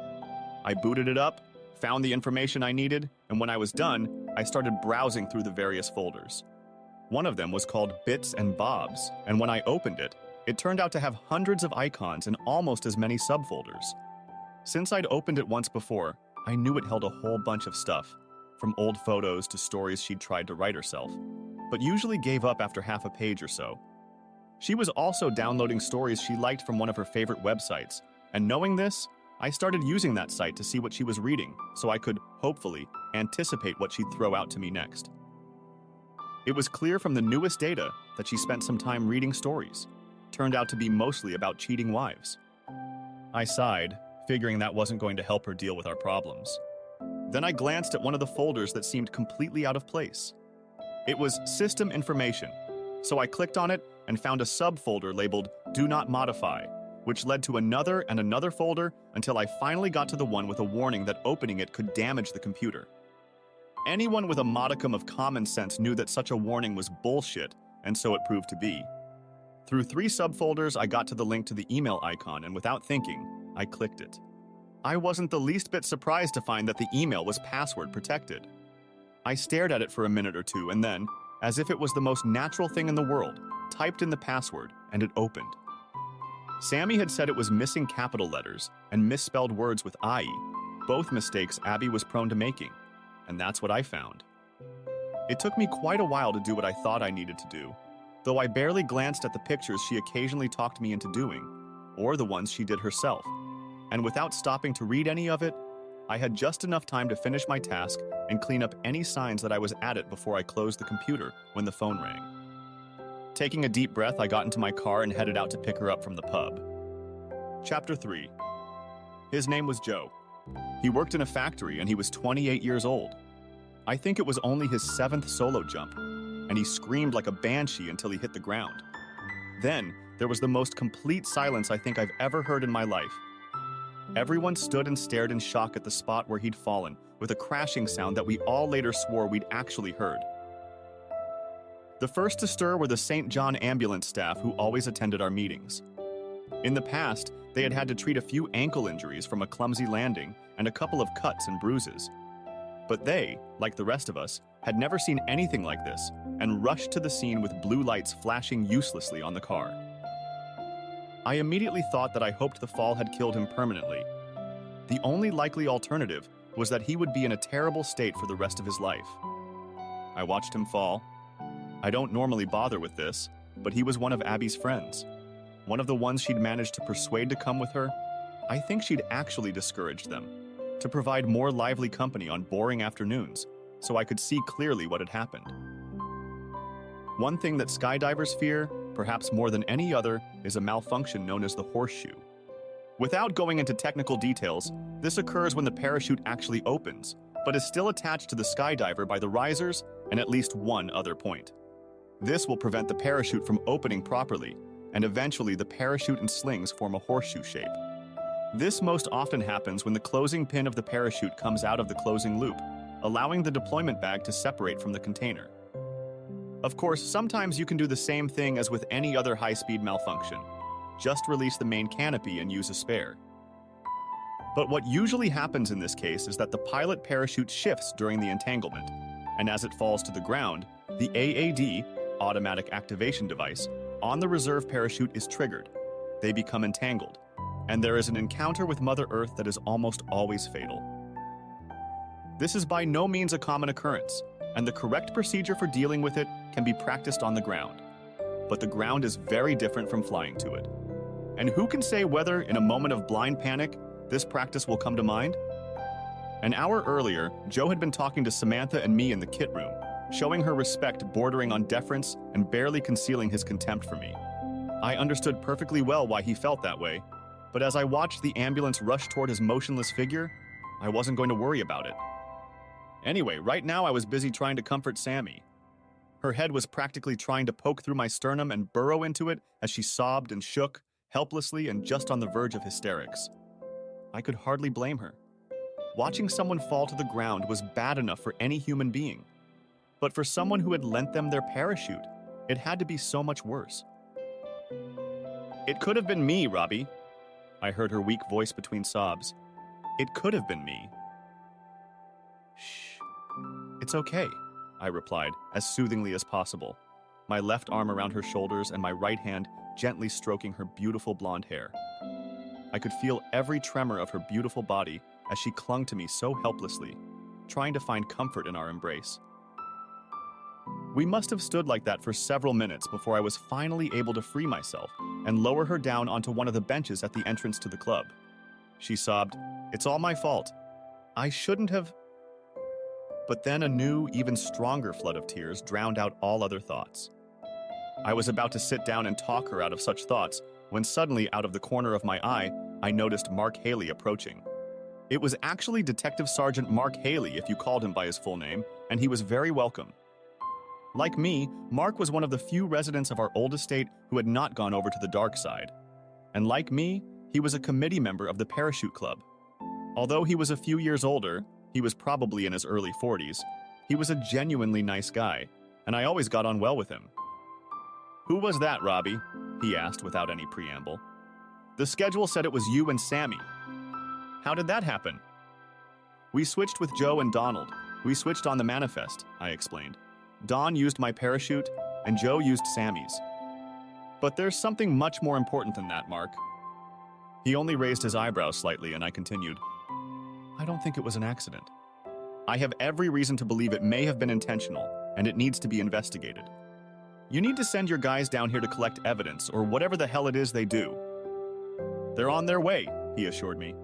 I booted it up, found the information I needed, and when I was done, I started browsing through the various folders. One of them was called Bits and Bobs, and when I opened it, it turned out to have hundreds of icons and almost as many subfolders. Since I'd opened it once before, I knew it held a whole bunch of stuff, from old photos to stories she'd tried to write herself, but usually gave up after half a page or so. She was also downloading stories she liked from one of her favorite websites, and knowing this, I started using that site to see what she was reading, so I could, hopefully, anticipate what she'd throw out to me next. It was clear from the newest data that she spent some time reading stories. Turned out to be mostly about cheating wives. I sighed, figuring that wasn't going to help her deal with our problems. Then I glanced at one of the folders that seemed completely out of place. It was System Information, so I clicked on it and found a subfolder labeled Do Not Modify, which led to another and another folder until I finally got to the one with a warning that opening it could damage the computer. Anyone with a modicum of common sense knew that such a warning was bullshit, and so it proved to be. Through 3 subfolders, I got to the link to the email icon, and without thinking, I clicked it. I wasn't the least bit surprised to find that the email was password protected. I stared at it for a minute or two, and then, as if it was the most natural thing in the world, typed in the password, and it opened. Sammy had said it was missing capital letters and misspelled words with IE, both mistakes Abby was prone to making, and that's what I found. It took me quite a while to do what I thought I needed to do, though I barely glanced at the pictures she occasionally talked me into doing, or the ones she did herself. And without stopping to read any of it, I had just enough time to finish my task and clean up any signs that I was at it before I closed the computer when the phone rang. Taking a deep breath, I got into my car and headed out to pick her up from the pub. Chapter 3. His name was Joe. He worked in a factory and he was 28 years old. I think it was only his 7th solo jump, and he screamed like a banshee until he hit the ground. Then, there was the most complete silence I think I've ever heard in my life. Everyone stood and stared in shock at the spot where he'd fallen, with a crashing sound that we all later swore we'd actually heard. The first to stir were the St. John ambulance staff who always attended our meetings. In the past, they had had to treat a few ankle injuries from a clumsy landing and a couple of cuts and bruises. But they, like the rest of us, had never seen anything like this and rushed to the scene with blue lights flashing uselessly on the car. I immediately thought that I hoped the fall had killed him permanently. The only likely alternative was that he would be in a terrible state for the rest of his life. I watched him fall. I don't normally bother with this, but he was one of Abby's friends. One of the ones she'd managed to persuade to come with her. I think she'd actually discouraged them, to provide more lively company on boring afternoons, so I could see clearly what had happened. One thing that skydivers fear, perhaps more than any other, is a malfunction known as the horseshoe. Without going into technical details, this occurs when the parachute actually opens, but is still attached to the skydiver by the risers and at least one other point. This will prevent the parachute from opening properly, and eventually the parachute and slings form a horseshoe shape. This most often happens when the closing pin of the parachute comes out of the closing loop, allowing the deployment bag to separate from the container. Of course, sometimes you can do the same thing as with any other high-speed malfunction. Just release the main canopy and use a spare. But what usually happens in this case is that the pilot parachute shifts during the entanglement, and as it falls to the ground, the AAD, automatic activation device, on the reserve parachute is triggered. They become entangled, and there is an encounter with Mother Earth that is almost always fatal. This is by no means a common occurrence, and the correct procedure for dealing with it can be practiced on the ground. But the ground is very different from flying to it. And who can say whether, in a moment of blind panic, this practice will come to mind? An hour earlier, Joe had been talking to Samantha and me in the kit room, showing her respect bordering on deference and barely concealing his contempt for me. I understood perfectly well why he felt that way, but as I watched the ambulance rush toward his motionless figure, I wasn't going to worry about it. Anyway, right now I was busy trying to comfort Sammy. Her head was practically trying to poke through my sternum and burrow into it as she sobbed and shook, helplessly and just on the verge of hysterics. I could hardly blame her. Watching someone fall to the ground was bad enough for any human being. But for someone who had lent them their parachute, it had to be so much worse. "It could have been me, Robbie," I heard her weak voice between sobs. "It could have been me." "Shh. It's okay," I replied, as soothingly as possible, my left arm around her shoulders and my right hand gently stroking her beautiful blonde hair. I could feel every tremor of her beautiful body as she clung to me so helplessly, trying to find comfort in our embrace. We must have stood like that for several minutes before I was finally able to free myself and lower her down onto one of the benches at the entrance to the club. She sobbed, "It's all my fault. I shouldn't have..." But then a new, even stronger flood of tears drowned out all other thoughts. I was about to sit down and talk her out of such thoughts when suddenly, out of the corner of my eye, I noticed Mark Haley approaching. It was actually Detective Sergeant Mark Haley, if you called him by his full name, and he was very welcome. Like me, Mark was one of the few residents of our old estate who had not gone over to the dark side. And like me, he was a committee member of the Parachute Club. Although he was a few years older, he was probably in his early 40s, he was a genuinely nice guy, and I always got on well with him. "Who was that, Robbie?" he asked without any preamble. "The schedule said it was you and Sammy." "How did that happen?" "We switched with Joe and Donald. We switched on the manifest," I explained. "Don used my parachute, and Joe used Sammy's." "But there's something much more important than that, Mark." He only raised his eyebrows slightly, and I continued. "I don't think it was an accident. I have every reason to believe it may have been intentional, and it needs to be investigated. You need to send your guys down here to collect evidence, or whatever the hell it is they do. They're on their way, he assured me.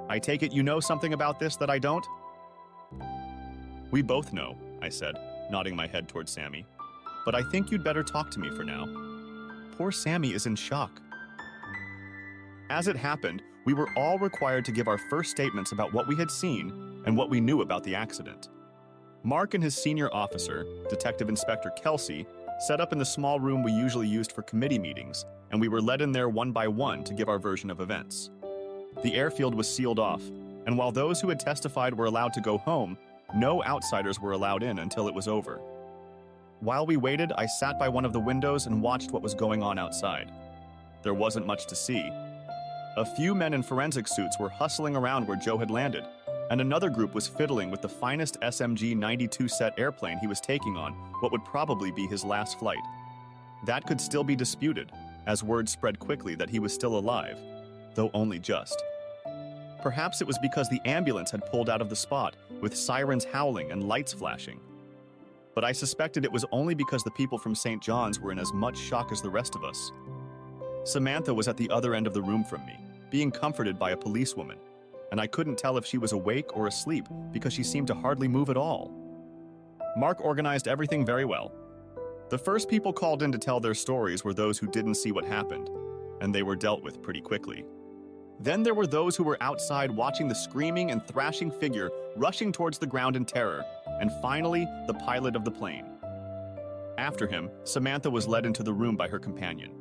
I take it you know something about this that I don't? We both know, I said, nodding my head towards Sammy. But I think you'd better talk to me for now. Poor Sammy is in shock. As it happened, we were all required to give our first statements about what we had seen and what we knew about the accident. Mark and his senior officer, Detective Inspector Kelsey, set up in the small room we usually used for committee meetings, and we were led in there one by one to give our version of events. The airfield was sealed off, and while those who had testified were allowed to go home, no outsiders were allowed in until it was over. While we waited, I sat by one of the windows and watched what was going on outside. There wasn't much to see. A few men in forensic suits were hustling around where Joe had landed, and another group was fiddling with the finest SMG-92 set airplane he was taking on what would probably be his last flight. That could still be disputed, as word spread quickly that he was still alive, though only just. Perhaps it was because the ambulance had pulled out of the spot, with sirens howling and lights flashing. But I suspected it was only because the people from St. John's were in as much shock as the rest of us. Samantha was at the other end of the room from me, being comforted by a policewoman, and I couldn't tell if she was awake or asleep because she seemed to hardly move at all. Mark organized everything very well. The first people called in to tell their stories were those who didn't see what happened, and they were dealt with pretty quickly. Then there were those who were outside watching the screaming and thrashing figure rushing towards the ground in terror, and finally, the pilot of the plane. After him, Samantha was led into the room by her companion.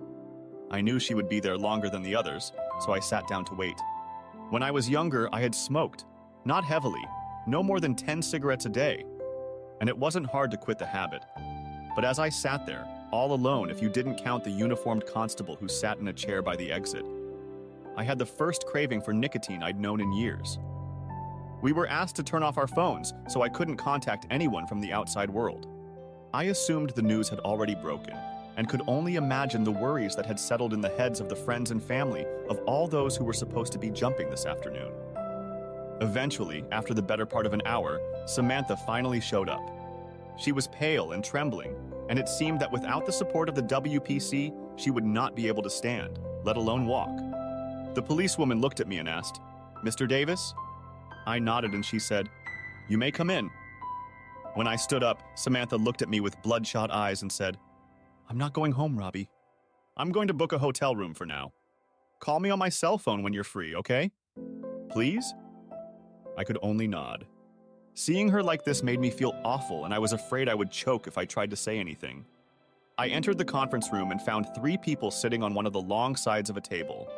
I knew she would be there longer than the others, so I sat down to wait. When I was younger, I had smoked, not heavily, no more than 10 cigarettes a day, and it wasn't hard to quit the habit. But as I sat there, all alone if you didn't count the uniformed constable who sat in a chair by the exit, I had the first craving for nicotine I'd known in years. We were asked to turn off our phones, so I couldn't contact anyone from the outside world. I assumed the news had already broken, and could only imagine the worries that had settled in the heads of the friends and family of all those who were supposed to be jumping this afternoon. Eventually, after the better part of an hour, Samantha finally showed up. She was pale and trembling, and it seemed that without the support of the WPC, she would not be able to stand, let alone walk. The policewoman looked at me and asked, "Mr. Davis?" I nodded and she said, "You may come in." When I stood up, Samantha looked at me with bloodshot eyes and said, "I'm not going home, Robbie. I'm going to book a hotel room for now. Call me on my cell phone when you're free, okay? Please?" I could only nod. Seeing her like this made me feel awful, and I was afraid I would choke if I tried to say anything. I entered the conference room and found 3 people sitting on one of the long sides of a table.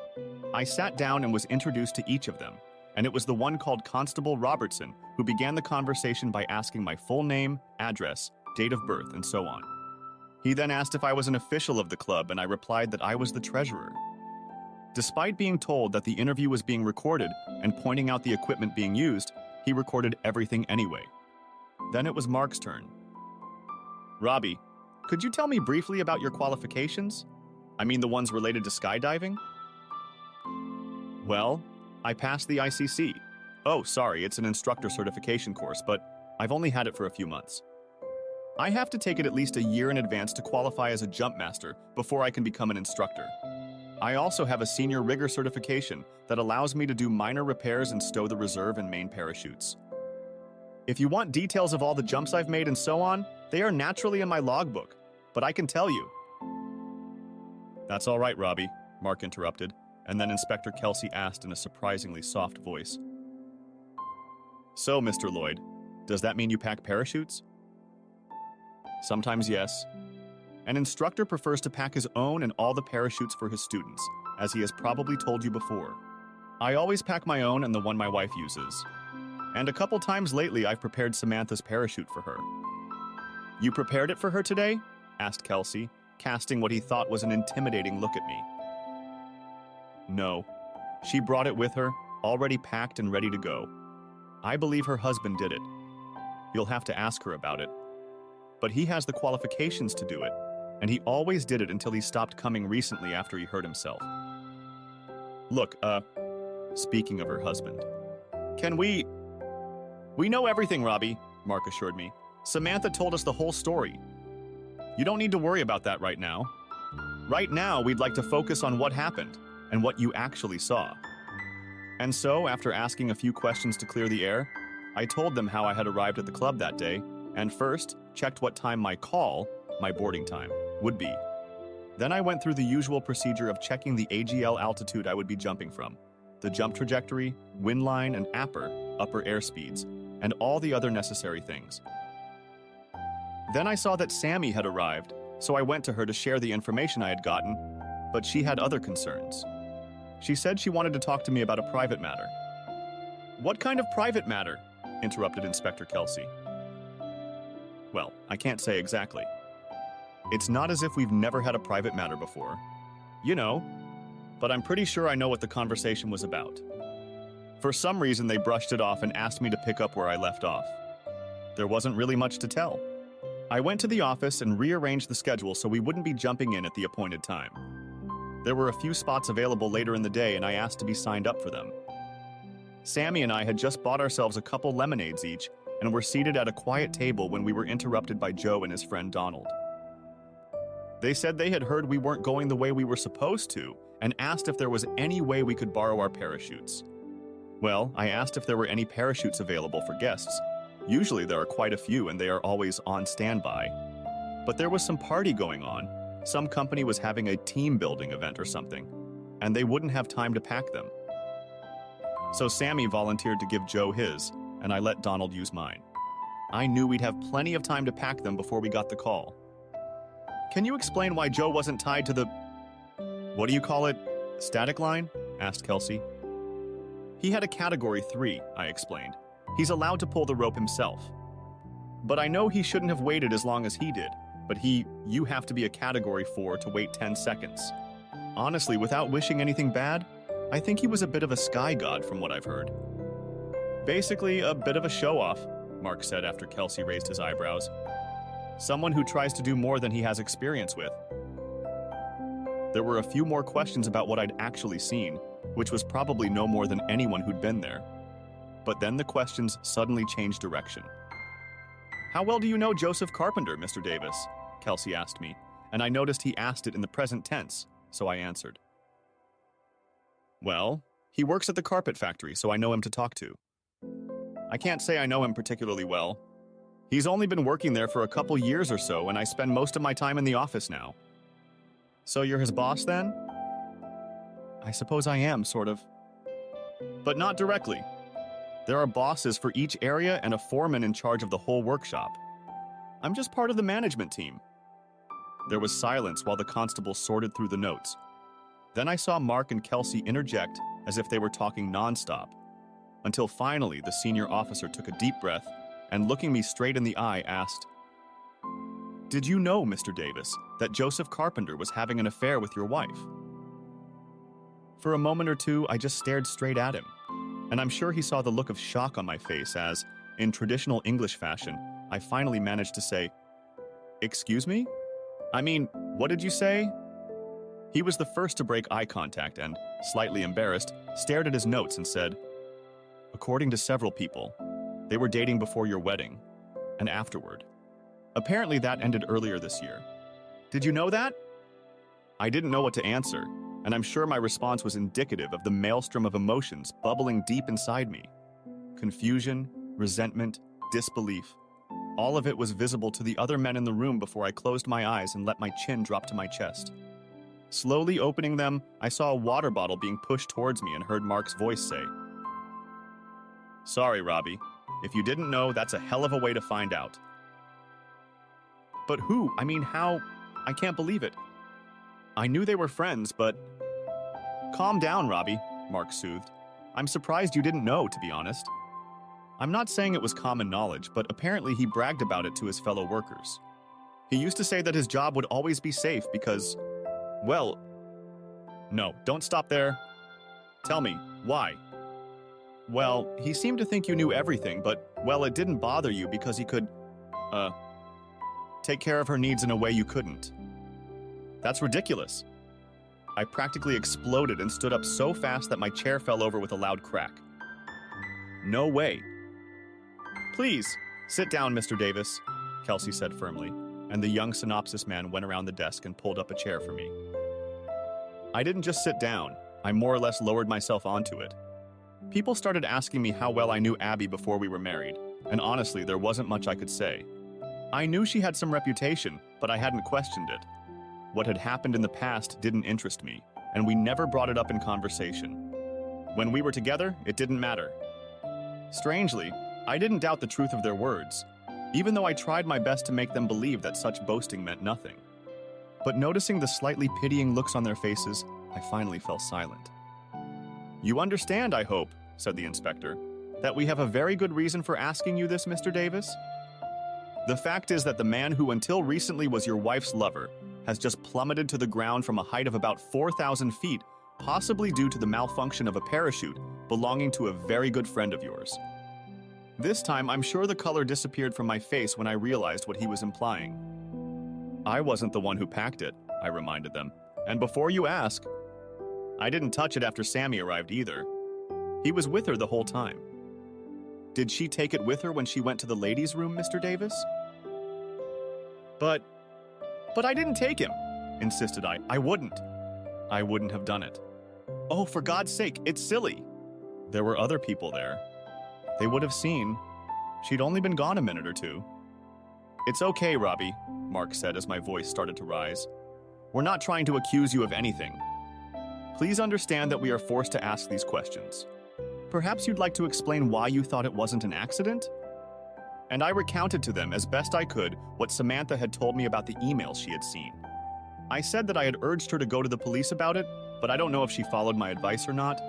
I sat down and was introduced to each of them, and it was the one called Constable Robertson who began the conversation by asking my full name, address, date of birth, and so on. He then asked if I was an official of the club, and I replied that I was the treasurer. Despite being told that the interview was being recorded and pointing out the equipment being used, he recorded everything anyway. Then it was Mark's turn. "Robbie, could you tell me briefly about your qualifications? I mean the ones related to skydiving?" "Well, I passed the ICC. Oh, sorry, it's an instructor certification course, but I've only had it for a few months. I have to take it at least a year in advance to qualify as a jump master before I can become an instructor. I also have a senior rigger certification that allows me to do minor repairs and stow the reserve and main parachutes. If you want details of all the jumps I've made and so on, they are naturally in my logbook, but I can tell you." "That's all right, Robbie," Mark interrupted, and then Inspector Kelsey asked in a surprisingly soft voice, "So, Mr. Lloyd, does that mean you pack parachutes?" "Sometimes yes. An instructor prefers to pack his own and all the parachutes for his students, as he has probably told you before. I always pack my own and the one my wife uses. And a couple times lately I've prepared Samantha's parachute for her." "You prepared it for her today?" asked Kelsey, casting what he thought was an intimidating look at me. "No. She brought it with her, already packed and ready to go. I believe her husband did it. You'll have to ask her about it. But he has the qualifications to do it, and he always did it until he stopped coming recently after he hurt himself. Look, speaking of her husband, can we know everything, Robbie," Mark assured me. Samantha told us the whole story. You don't need to worry about that right now. Right now, we'd like to focus on what happened and what you actually saw. And so, after asking a few questions to clear the air, I told them how I had arrived at the club that day and first checked what time my boarding time, would be. Then I went through the usual procedure of checking the AGL altitude I would be jumping from, the jump trajectory, wind line, and upper airspeeds, and all the other necessary things. Then I saw that Sammy had arrived, so I went to her to share the information I had gotten, but she had other concerns. She said she wanted to talk to me about a private matter. What kind of private matter? Interrupted Inspector Kelsey. Well, I can't say exactly. It's not as if we've never had a private matter before. You know, but I'm pretty sure I know what the conversation was about. For some reason, they brushed it off and asked me to pick up where I left off. There wasn't really much to tell. I went to the office and rearranged the schedule so we wouldn't be jumping in at the appointed time. There were a few spots available later in the day and I asked to be signed up for them. Sammy and I had just bought ourselves a couple lemonades each and were seated at a quiet table when we were interrupted by Joe and his friend Donald. They said they had heard we weren't going the way we were supposed to and asked if there was any way we could borrow our parachutes. Well, I asked if there were any parachutes available for guests. Usually there are quite a few and they are always on standby. But there was some party going on. Some company was having a team building event or something, and they wouldn't have time to pack them. So Sammy volunteered to give Joe his, and I let Donald use mine. I knew we'd have plenty of time to pack them before we got the call. Can you explain why Joe wasn't tied to the, what do you call it, static line? Asked Kelsey. He had a Category 3, I explained. He's allowed to pull the rope himself. But I know he shouldn't have waited as long as he did, but you have to be a Category 4 to wait 10 seconds. Honestly, without wishing anything bad, I think he was a bit of a sky god from what I've heard. Basically, a bit of a show-off, Mark said after Kelsey raised his eyebrows. Someone who tries to do more than he has experience with. There were a few more questions about what I'd actually seen, which was probably no more than anyone who'd been there. But then the questions suddenly changed direction. How well do you know Joseph Carpenter, Mr. Davis? Kelsey asked me, and I noticed he asked it in the present tense, so I answered. Well, he works at the carpet factory, so I know him to talk to. I can't say I know him particularly well. He's only been working there for a couple years or so, and I spend most of my time in the office now. So you're his boss then? I suppose I am, sort of. But not directly. There are bosses for each area and a foreman in charge of the whole workshop. I'm just part of the management team. There was silence while the constable sorted through the notes. Then I saw Mark and Kelsey interject as if they were talking nonstop, until finally the senior officer took a deep breath and, looking me straight in the eye, asked, Did you know, Mr. Davis, that Joseph Carpenter was having an affair with your wife? For a moment or two, I just stared straight at him, and I'm sure he saw the look of shock on my face as, in traditional English fashion, I finally managed to say, Excuse me? I mean, what did you say? He was the first to break eye contact and, slightly embarrassed, stared at his notes and said, According to several people, they were dating before your wedding, and afterward. Apparently that ended earlier this year. Did you know that? I didn't know what to answer, and I'm sure my response was indicative of the maelstrom of emotions bubbling deep inside me. Confusion, resentment, disbelief. All of it was visible to the other men in the room before I closed my eyes and let my chin drop to my chest. Slowly opening them, I saw a water bottle being pushed towards me and heard Mark's voice say, Sorry, Robbie. If you didn't know, that's a hell of a way to find out. But who? I mean, how? I can't believe it. I knew they were friends, but... Calm down, Robbie, Mark soothed. I'm surprised you didn't know, to be honest. I'm not saying it was common knowledge, but apparently he bragged about it to his fellow workers. He used to say that his job would always be safe because, well... No, don't stop there. Tell me, why? Well, he seemed to think you knew everything, but, well, it didn't bother you because he could, take care of her needs in a way you couldn't. That's ridiculous. I practically exploded and stood up so fast that my chair fell over with a loud crack. No way. Please, sit down, Mr. Davis, Kelsey said firmly, and the young synopsis man went around the desk and pulled up a chair for me. I didn't just sit down, I more or less lowered myself onto it. People started asking me how well I knew Abby before we were married, and honestly, there wasn't much I could say. I knew she had some reputation, but I hadn't questioned it. What had happened in the past didn't interest me, and we never brought it up in conversation. When we were together, it didn't matter. Strangely, I didn't doubt the truth of their words, even though I tried my best to make them believe that such boasting meant nothing. But noticing the slightly pitying looks on their faces, I finally fell silent. "You understand, I hope," said the inspector, "that we have a very good reason for asking you this, Mr. Davis? The fact is that the man who until recently was your wife's lover has just plummeted to the ground from a height of about 4,000 feet, possibly due to the malfunction of a parachute belonging to a very good friend of yours." This time, I'm sure the color disappeared from my face when I realized what he was implying. "I wasn't the one who packed it," I reminded them. "And before you ask, I didn't touch it after Sammy arrived either. He was with her the whole time." "Did she take it with her when she went to the ladies' room, Mr. Davis?" But I didn't take him," insisted I. I wouldn't have done it." "Oh, for God's sake, it's silly." There were other people there. They would have seen. She'd only been gone a minute or two. "It's okay, Robbie," Mark said as my voice started to rise. "We're not trying to accuse you of anything. Please understand that we are forced to ask these questions. Perhaps you'd like to explain why you thought it wasn't an accident?" And I recounted to them as best I could what Samantha had told me about the emails she had seen. I said that I had urged her to go to the police about it, but I don't know if she followed my advice or not.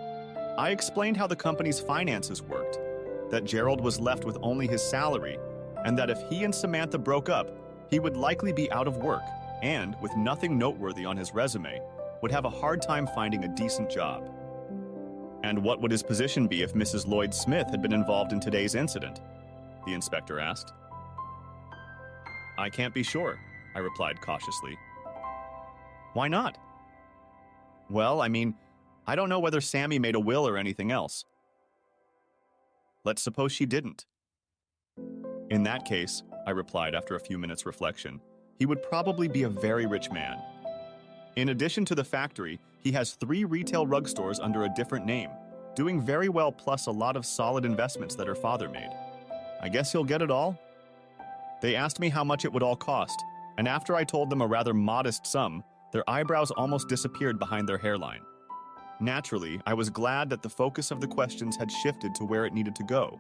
I explained how the company's finances worked, that Gerald was left with only his salary, and that if he and Samantha broke up, he would likely be out of work and, with nothing noteworthy on his resume, would have a hard time finding a decent job. "And what would his position be if Mrs. Lloyd Smith had been involved in today's incident?" the inspector asked. "I can't be sure," I replied cautiously. "Why not?" "Well, I don't know whether Sammy made a will or anything else." "Let's suppose she didn't." "In that case," I replied after a few minutes' reflection, "he would probably be a very rich man. In addition to the factory, he has 3 retail rug stores under a different name, doing very well plus a lot of solid investments that her father made. I guess he'll get it all?" They asked me how much it would all cost, and after I told them a rather modest sum, their eyebrows almost disappeared behind their hairline. Naturally, I was glad that the focus of the questions had shifted to where it needed to go,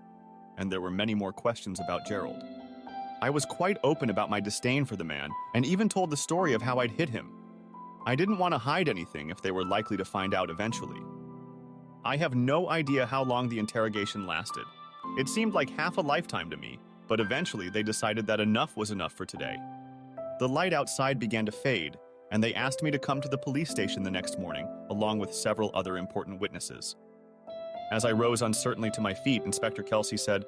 and there were many more questions about Gerald. I was quite open about my disdain for the man, and even told the story of how I'd hit him. I didn't want to hide anything if they were likely to find out eventually. I have no idea how long the interrogation lasted. It seemed like half a lifetime to me, but eventually they decided that enough was enough for today. The light outside began to fade, and they asked me to come to the police station the next morning, along with several other important witnesses. As I rose uncertainly to my feet, Inspector Kelsey said,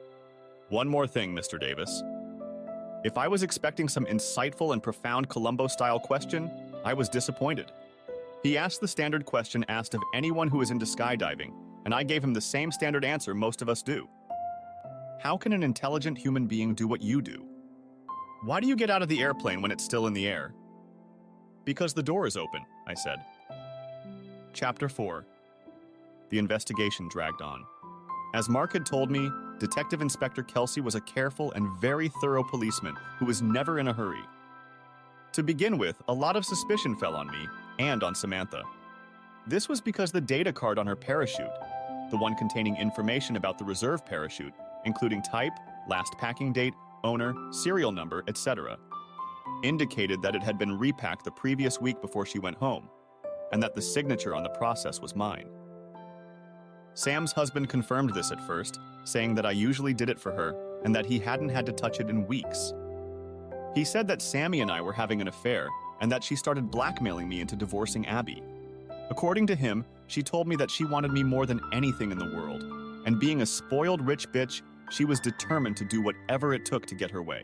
"One more thing, Mr. Davis. If I was expecting some insightful and profound Columbo-style question, I was disappointed." He asked the standard question asked of anyone who is into skydiving, and I gave him the same standard answer most of us do. How can an intelligent human being do what you do? Why do you get out of the airplane when it's still in the air? Because the door is open, I said. Chapter 4. The investigation dragged on. As Mark had told me, Detective Inspector Kelsey was a careful and very thorough policeman who was never in a hurry. To begin with, a lot of suspicion fell on me and on Samantha. This was because the data card on her parachute, the one containing information about the reserve parachute, including type, last packing date, owner, serial number, etc., indicated that it had been repacked the previous week before she went home, and that the signature on the process was mine. Sam's husband confirmed this at first, saying that I usually did it for her and that he hadn't had to touch it in weeks. He said that Sammy and I were having an affair and that she started blackmailing me into divorcing Abby. According to him, she told me that she wanted me more than anything in the world, and being a spoiled rich bitch, she was determined to do whatever it took to get her way.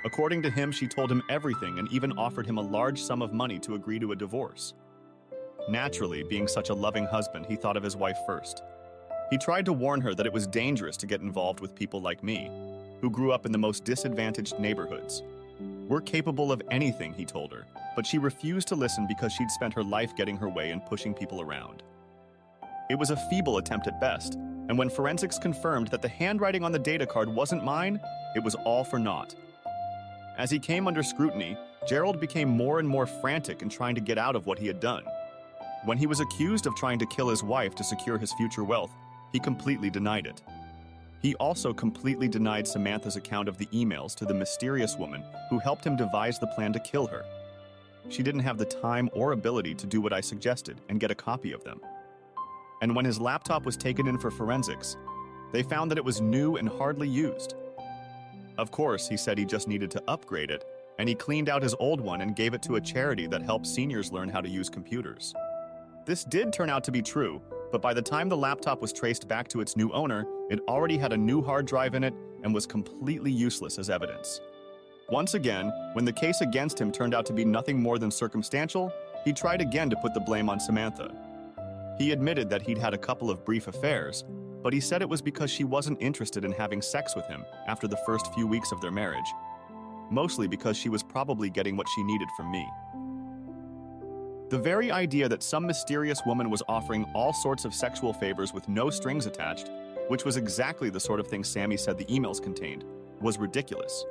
According to him, she told him everything and even offered him a large sum of money to agree to a divorce. Naturally, being such a loving husband, he thought of his wife first. He tried to warn her that it was dangerous to get involved with people like me, who grew up in the most disadvantaged neighborhoods. We're capable of anything, he told her, but she refused to listen because she'd spent her life getting her way and pushing people around. It was a feeble attempt at best, and when forensics confirmed that the handwriting on the data card wasn't mine, it was all for naught. As he came under scrutiny, Gerald became more and more frantic in trying to get out of what he had done. When he was accused of trying to kill his wife to secure his future wealth, he completely denied it. He also completely denied Samantha's account of the emails to the mysterious woman who helped him devise the plan to kill her. She didn't have the time or ability to do what I suggested and get a copy of them. And when his laptop was taken in for forensics, they found that it was new and hardly used. Of course, he said he just needed to upgrade it, and he cleaned out his old one and gave it to a charity that helps seniors learn how to use computers. This did turn out to be true, but by the time the laptop was traced back to its new owner, it already had a new hard drive in it and was completely useless as evidence. Once again, when the case against him turned out to be nothing more than circumstantial, he tried again to put the blame on Samantha. He admitted that he'd had a couple of brief affairs, but he said it was because she wasn't interested in having sex with him after the first few weeks of their marriage, mostly because she was probably getting what she needed from me. The very idea that some mysterious woman was offering all sorts of sexual favors with no strings attached, which was exactly the sort of thing Sammy said the emails contained, was ridiculous.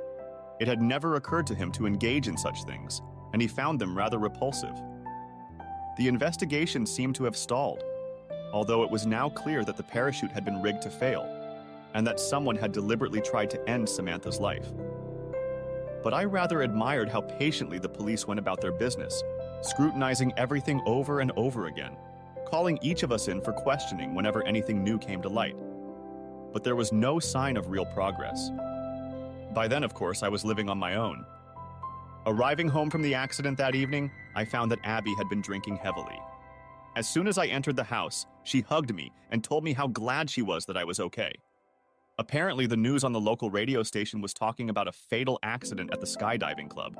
It had never occurred to him to engage in such things, and he found them rather repulsive. The investigation seemed to have stalled, although it was now clear that the parachute had been rigged to fail, and that someone had deliberately tried to end Samantha's life. But I rather admired how patiently the police went about their business, scrutinizing everything over and over again, calling each of us in for questioning whenever anything new came to light. But there was no sign of real progress. By then, of course, I was living on my own. Arriving home from the accident that evening, I found that Abby had been drinking heavily. As soon as I entered the house, she hugged me and told me how glad she was that I was okay. Apparently, the news on the local radio station was talking about a fatal accident at the skydiving club,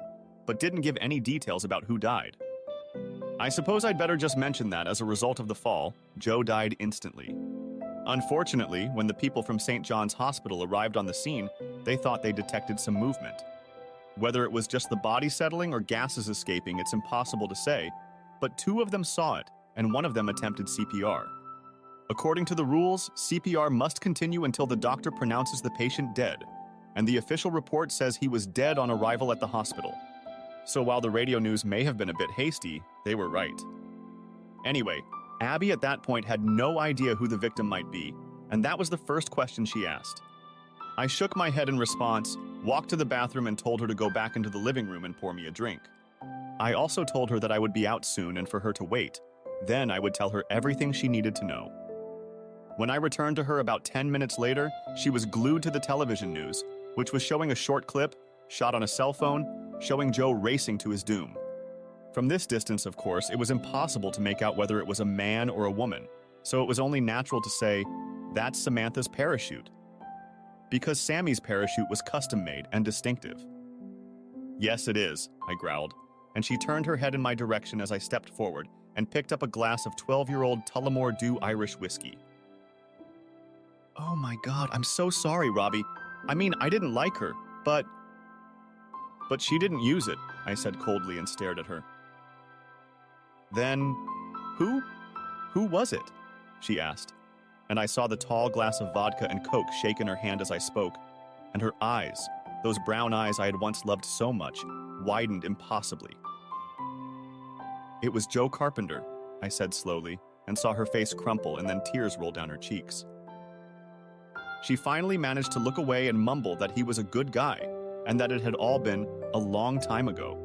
but didn't give any details about who died. I suppose I'd better just mention that as a result of the fall, Joe died instantly. Unfortunately, when the people from St. John's Hospital arrived on the scene, they thought they detected some movement. Whether it was just the body settling or gases escaping, it's impossible to say, but two of them saw it, and one of them attempted CPR. According to the rules, CPR must continue until the doctor pronounces the patient dead, and the official report says he was dead on arrival at the hospital. So while the radio news may have been a bit hasty, they were right. Anyway, Abby at that point had no idea who the victim might be, and that was the first question she asked. I shook my head in response, walked to the bathroom and told her to go back into the living room and pour me a drink. I also told her that I would be out soon and for her to wait. Then I would tell her everything she needed to know. When I returned to her about 10 minutes later, she was glued to the television news, which was showing a short clip, shot on a cell phone, showing Joe racing to his doom. From this distance, of course, it was impossible to make out whether it was a man or a woman, so it was only natural to say, "That's Samantha's parachute." Because Sammy's parachute was custom-made and distinctive. "Yes, it is," I growled, and she turned her head in my direction as I stepped forward and picked up a glass of 12-year-old Tullamore Dew Irish whiskey. "Oh my God, I'm so sorry, Robbie. I mean, I didn't like her, but she didn't use it," I said coldly and stared at her. "Then, who was it?" she asked, and I saw the tall glass of vodka and Coke shake in her hand as I spoke, and her eyes, those brown eyes I had once loved so much, widened impossibly. "It was Joe Carpenter," I said slowly, and saw her face crumple and then tears roll down her cheeks. She finally managed to look away and mumble that he was a good guy, and that it had all been a long time ago.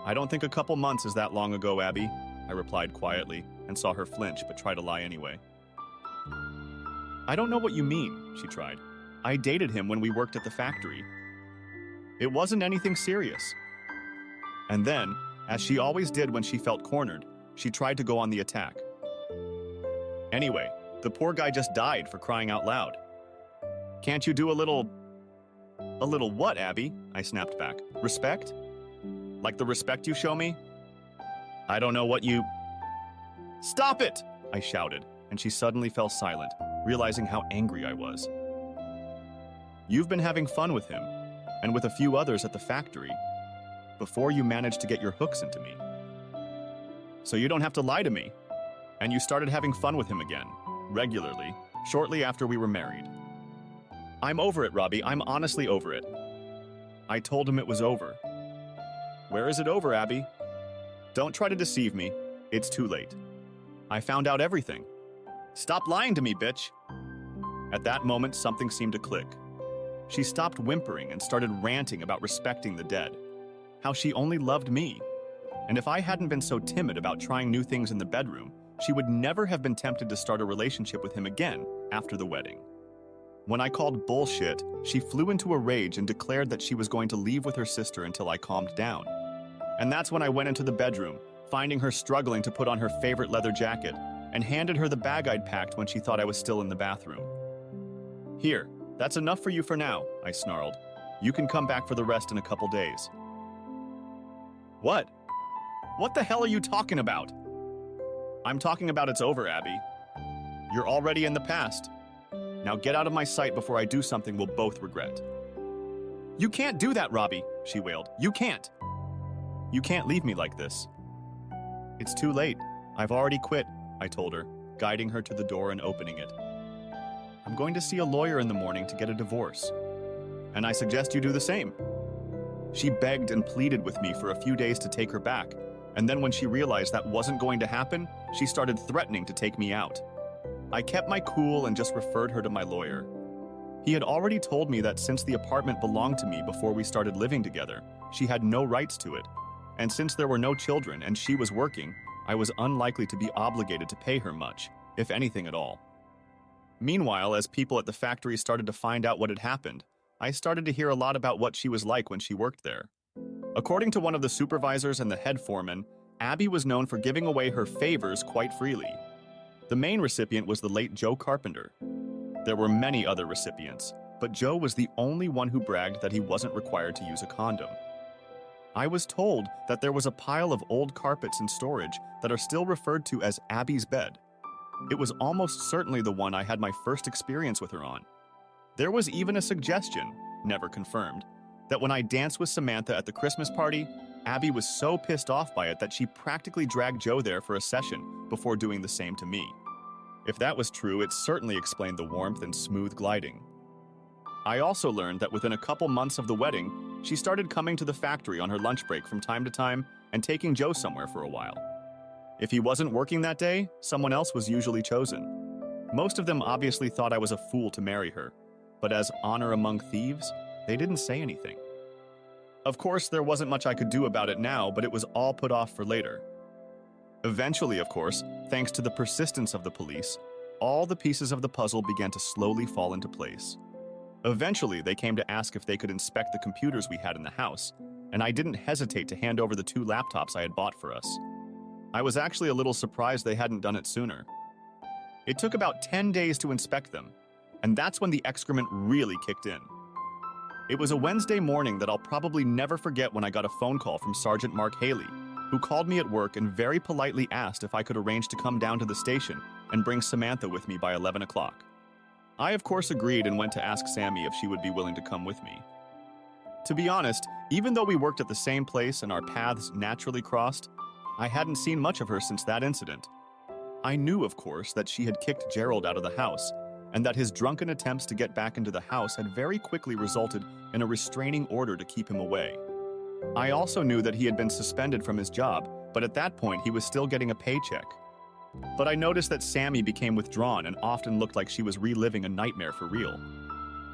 "I don't think a couple months is that long ago, Abby," I replied quietly, and saw her flinch but try to lie anyway. "I don't know what you mean," she tried. "I dated him when we worked at the factory. It wasn't anything serious." And then, as she always did when she felt cornered, she tried to go on the attack. "Anyway, the poor guy just died, for crying out loud. Can't you do a little what, Abby?" I snapped back. "Respect? Like the respect you show me?" "I don't know what you—" "Stop it!" I shouted, and she suddenly fell silent, realizing how angry I was. You've been having fun with him, and with a few others at the factory, before you managed to get your hooks into me. So you don't have to lie to me. And you started having fun with him again, regularly, shortly after we were married. I'm over it, Robbie. I'm honestly over it. I told him it was over. Where is it over, Abby? Don't try to deceive me. It's too late. I found out everything. Stop lying to me, bitch. At that moment, something seemed to click. She stopped whimpering and started ranting about respecting the dead, how she only loved me. And if I hadn't been so timid about trying new things in the bedroom, she would never have been tempted to start a relationship with him again after the wedding. When I called bullshit, she flew into a rage and declared that she was going to leave with her sister until I calmed down. And that's when I went into the bedroom, finding her struggling to put on her favorite leather jacket, and handed her the bag I'd packed when she thought I was still in the bathroom. Here, that's enough for you for now, I snarled. You can come back for the rest in a couple days. What? What the hell are you talking about? I'm talking about it's over, Abby. You're already in the past. Now get out of my sight before I do something we'll both regret. You can't do that, Robbie, she wailed. You can't. You can't leave me like this. It's too late. I've already quit, I told her, guiding her to the door and opening it. I'm going to see a lawyer in the morning to get a divorce. And I suggest you do the same. She begged and pleaded with me for a few days to take her back, and then when she realized that wasn't going to happen, she started threatening to take me out. I kept my cool and just referred her to my lawyer. He had already told me that since the apartment belonged to me before we started living together, she had no rights to it. And since there were no children and she was working, I was unlikely to be obligated to pay her much, if anything at all. Meanwhile, as people at the factory started to find out what had happened, I started to hear a lot about what she was like when she worked there. According to one of the supervisors and the head foreman, Abby was known for giving away her favors quite freely. The main recipient was the late Joe Carpenter. There were many other recipients, but Joe was the only one who bragged that he wasn't required to use a condom. I was told that there was a pile of old carpets in storage that are still referred to as Abby's bed. It was almost certainly the one I had my first experience with her on. There was even a suggestion, never confirmed, that when I danced with Samantha at the Christmas party, Abby was so pissed off by it that she practically dragged Joe there for a session before doing the same to me. If that was true, it certainly explained the warmth and smooth gliding. I also learned that within a couple months of the wedding, she started coming to the factory on her lunch break from time to time and taking Joe somewhere for a while. If he wasn't working that day, someone else was usually chosen. Most of them obviously thought I was a fool to marry her, but as honor among thieves, they didn't say anything. Of course, there wasn't much I could do about it now, but it was all put off for later. Eventually, of course, thanks to the persistence of the police, all the pieces of the puzzle began to slowly fall into place. Eventually, they came to ask if they could inspect the computers we had in the house, and I didn't hesitate to hand over the 2 laptops I had bought for us. I was actually a little surprised they hadn't done it sooner. It took about 10 days to inspect them, and that's when the excrement really kicked in. It was a Wednesday morning that I'll probably never forget when I got a phone call from Sergeant Mark Haley, who called me at work and very politely asked if I could arrange to come down to the station and bring Samantha with me by 11 o'clock. I, of course, agreed and went to ask Sammy if she would be willing to come with me. To be honest, even though we worked at the same place and our paths naturally crossed, I hadn't seen much of her since that incident. I knew, of course, that she had kicked Gerald out of the house, and that his drunken attempts to get back into the house had very quickly resulted in a restraining order to keep him away. I also knew that he had been suspended from his job, but at that point he was still getting a paycheck. But I noticed that Sammy became withdrawn and often looked like she was reliving a nightmare for real.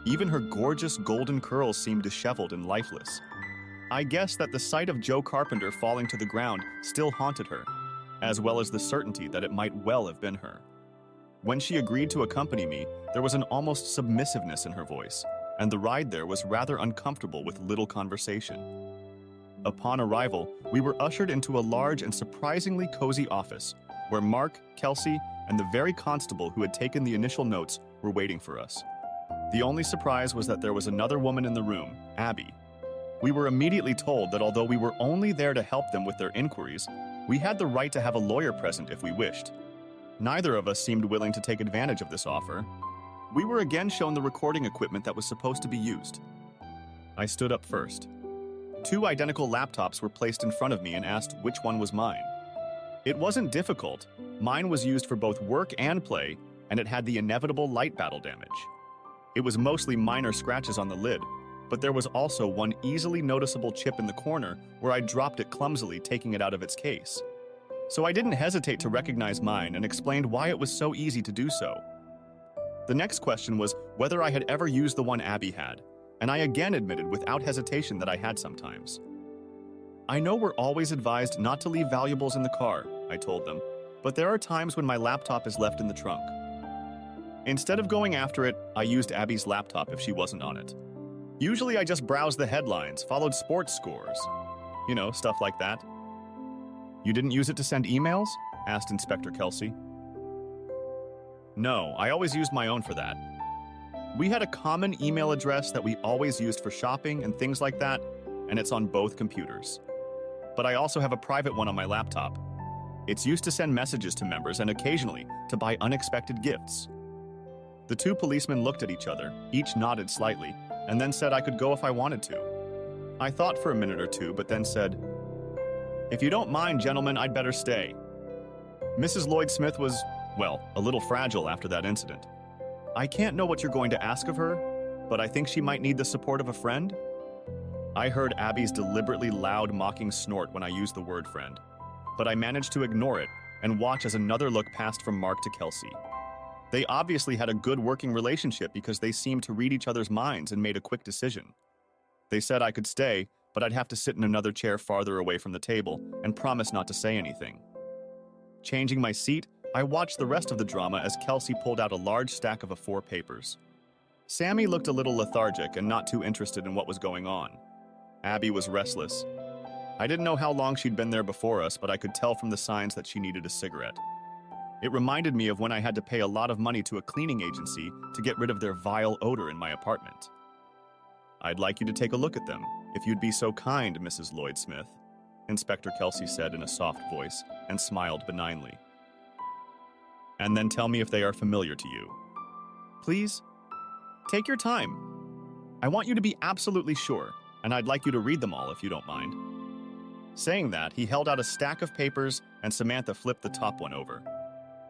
Even her gorgeous golden curls seemed disheveled and lifeless. I guess that the sight of Joe Carpenter falling to the ground still haunted her, as well as the certainty that it might well have been her. When she agreed to accompany me, there was an almost submissiveness in her voice, and the ride there was rather uncomfortable with little conversation. Upon arrival, we were ushered into a large and surprisingly cozy office, where Mark, Kelsey, and the very constable who had taken the initial notes were waiting for us. The only surprise was that there was another woman in the room, Abby. We were immediately told that although we were only there to help them with their inquiries, we had the right to have a lawyer present if we wished. Neither of us seemed willing to take advantage of this offer. We were again shown the recording equipment that was supposed to be used. I stood up first. 2 identical laptops were placed in front of me and asked which one was mine. It wasn't difficult. Mine was used for both work and play, and it had the inevitable light battle damage. It was mostly minor scratches on the lid, but there was also one easily noticeable chip in the corner where I dropped it clumsily, taking it out of its case. So I didn't hesitate to recognize mine and explained why it was so easy to do so. The next question was whether I had ever used the one Abby had, and I again admitted without hesitation that I had sometimes. I know we're always advised not to leave valuables in the car, I told them, but there are times when my laptop is left in the trunk. Instead of going after it, I used Abby's laptop if she wasn't on it. Usually I just browsed the headlines, followed sports scores. You know, stuff like that. You didn't use it to send emails? Asked Inspector Kelsey. No, I always used my own for that. We had a common email address that we always used for shopping and things like that, and it's on both computers. But I also have a private one on my laptop. It's used to send messages to members and occasionally to buy unexpected gifts. The 2 policemen looked at each other, each nodded slightly, and then said I could go if I wanted to. I thought for a minute or two, but then said, "If you don't mind, gentlemen, I'd better stay." Mrs. Lloyd-Smith was, well, a little fragile after that incident. I can't know what you're going to ask of her, but I think she might need the support of a friend. I heard Abby's deliberately loud, mocking snort when I used the word friend, but I managed to ignore it and watch as another look passed from Mark to Kelsey. They obviously had a good working relationship because they seemed to read each other's minds and made a quick decision. They said I could stay, but I'd have to sit in another chair farther away from the table and promise not to say anything. Changing my seat, I watched the rest of the drama as Kelsey pulled out a large stack of A4 papers. Sammy looked a little lethargic and not too interested in what was going on. Abby was restless. I didn't know how long she'd been there before us, but I could tell from the signs that she needed a cigarette. It reminded me of when I had to pay a lot of money to a cleaning agency to get rid of their vile odor in my apartment. "I'd like you to take a look at them, if you'd be so kind, Mrs. Lloyd-Smith," Inspector Kelsey said in a soft voice and smiled benignly. "And then tell me if they are familiar to you. Please, take your time. I want you to be absolutely sure, and I'd like you to read them all if you don't mind." Saying that, he held out a stack of papers and Samantha flipped the top one over.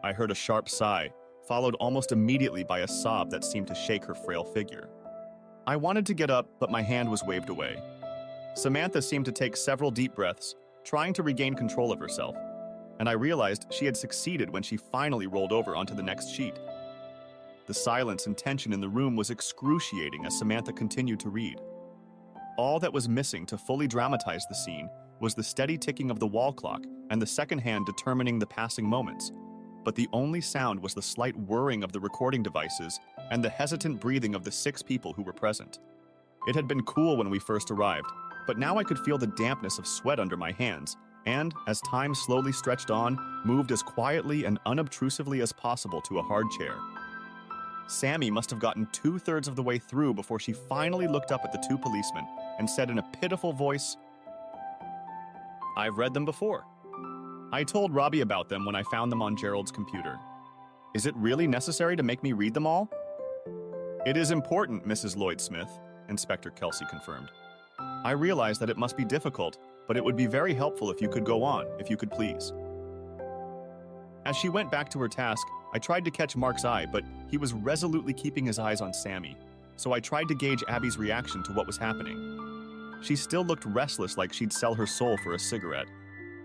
I heard a sharp sigh, followed almost immediately by a sob that seemed to shake her frail figure. I wanted to get up, but my hand was waved away. Samantha seemed to take several deep breaths, trying to regain control of herself, and I realized she had succeeded when she finally rolled over onto the next sheet. The silence and tension in the room was excruciating as Samantha continued to read. All that was missing to fully dramatize the scene was the steady ticking of the wall clock and the second hand determining the passing moments. But the only sound was the slight whirring of the recording devices and the hesitant breathing of the 6 people who were present. It had been cool when we first arrived, but now I could feel the dampness of sweat under my hands, and, as time slowly stretched on, moved as quietly and unobtrusively as possible to a hard chair. Sammy must have gotten 2/3 of the way through before she finally looked up at the 2 policemen and said in a pitiful voice, "I've read them before. I told Robbie about them when I found them on Gerald's computer. Is it really necessary to make me read them all?" "It is important, Mrs. Lloyd-Smith," Inspector Kelsey confirmed. "I realize that it must be difficult, but it would be very helpful if you could go on, if you could please." As she went back to her task, I tried to catch Mark's eye, but he was resolutely keeping his eyes on Sammy, so I tried to gauge Abby's reaction to what was happening. She still looked restless, like she'd sell her soul for a cigarette.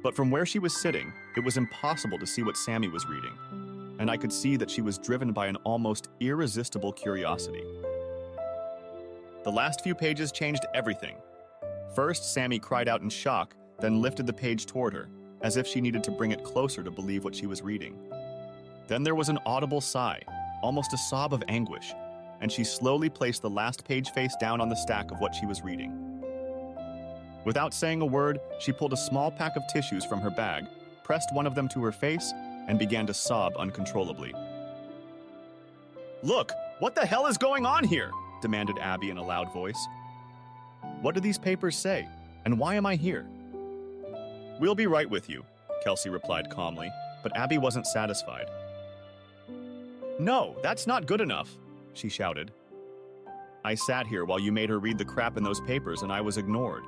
But from where she was sitting, it was impossible to see what Sammy was reading, and I could see that she was driven by an almost irresistible curiosity. The last few pages changed everything. First, Sammy cried out in shock, then lifted the page toward her, as if she needed to bring it closer to believe what she was reading. Then there was an audible sigh, almost a sob of anguish, and she slowly placed the last page face down on the stack of what she was reading. Without saying a word, she pulled a small pack of tissues from her bag, pressed one of them to her face, and began to sob uncontrollably. "Look, what the hell is going on here?" demanded Abby in a loud voice. "What do these papers say, and why am I here?" "We'll be right with you," Kelsey replied calmly, but Abby wasn't satisfied. "No, that's not good enough," she shouted. I sat here while you made her read the crap in those papers and I was ignored.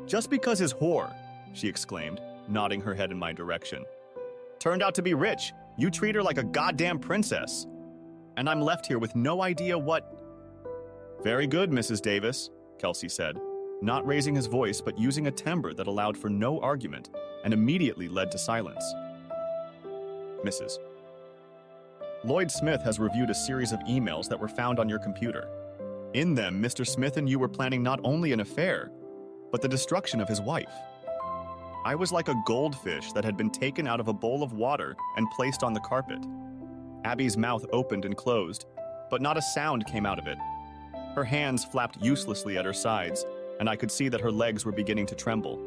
Just because his whore, she exclaimed, nodding her head in my direction. Turned out to be rich. You treat her like a goddamn princess. And I'm left here with no idea what... Very good, Mrs. Davis, Kelsey said, not raising his voice but using a timbre that allowed for no argument and immediately led to silence. Mrs. Lloyd Smith has reviewed a series of emails that were found on your computer. In them, Mr. Smith and you were planning not only an affair, but the destruction of his wife. I was like a goldfish that had been taken out of a bowl of water and placed on the carpet. Abby's mouth opened and closed, but not a sound came out of it. Her hands flapped uselessly at her sides, and I could see that her legs were beginning to tremble.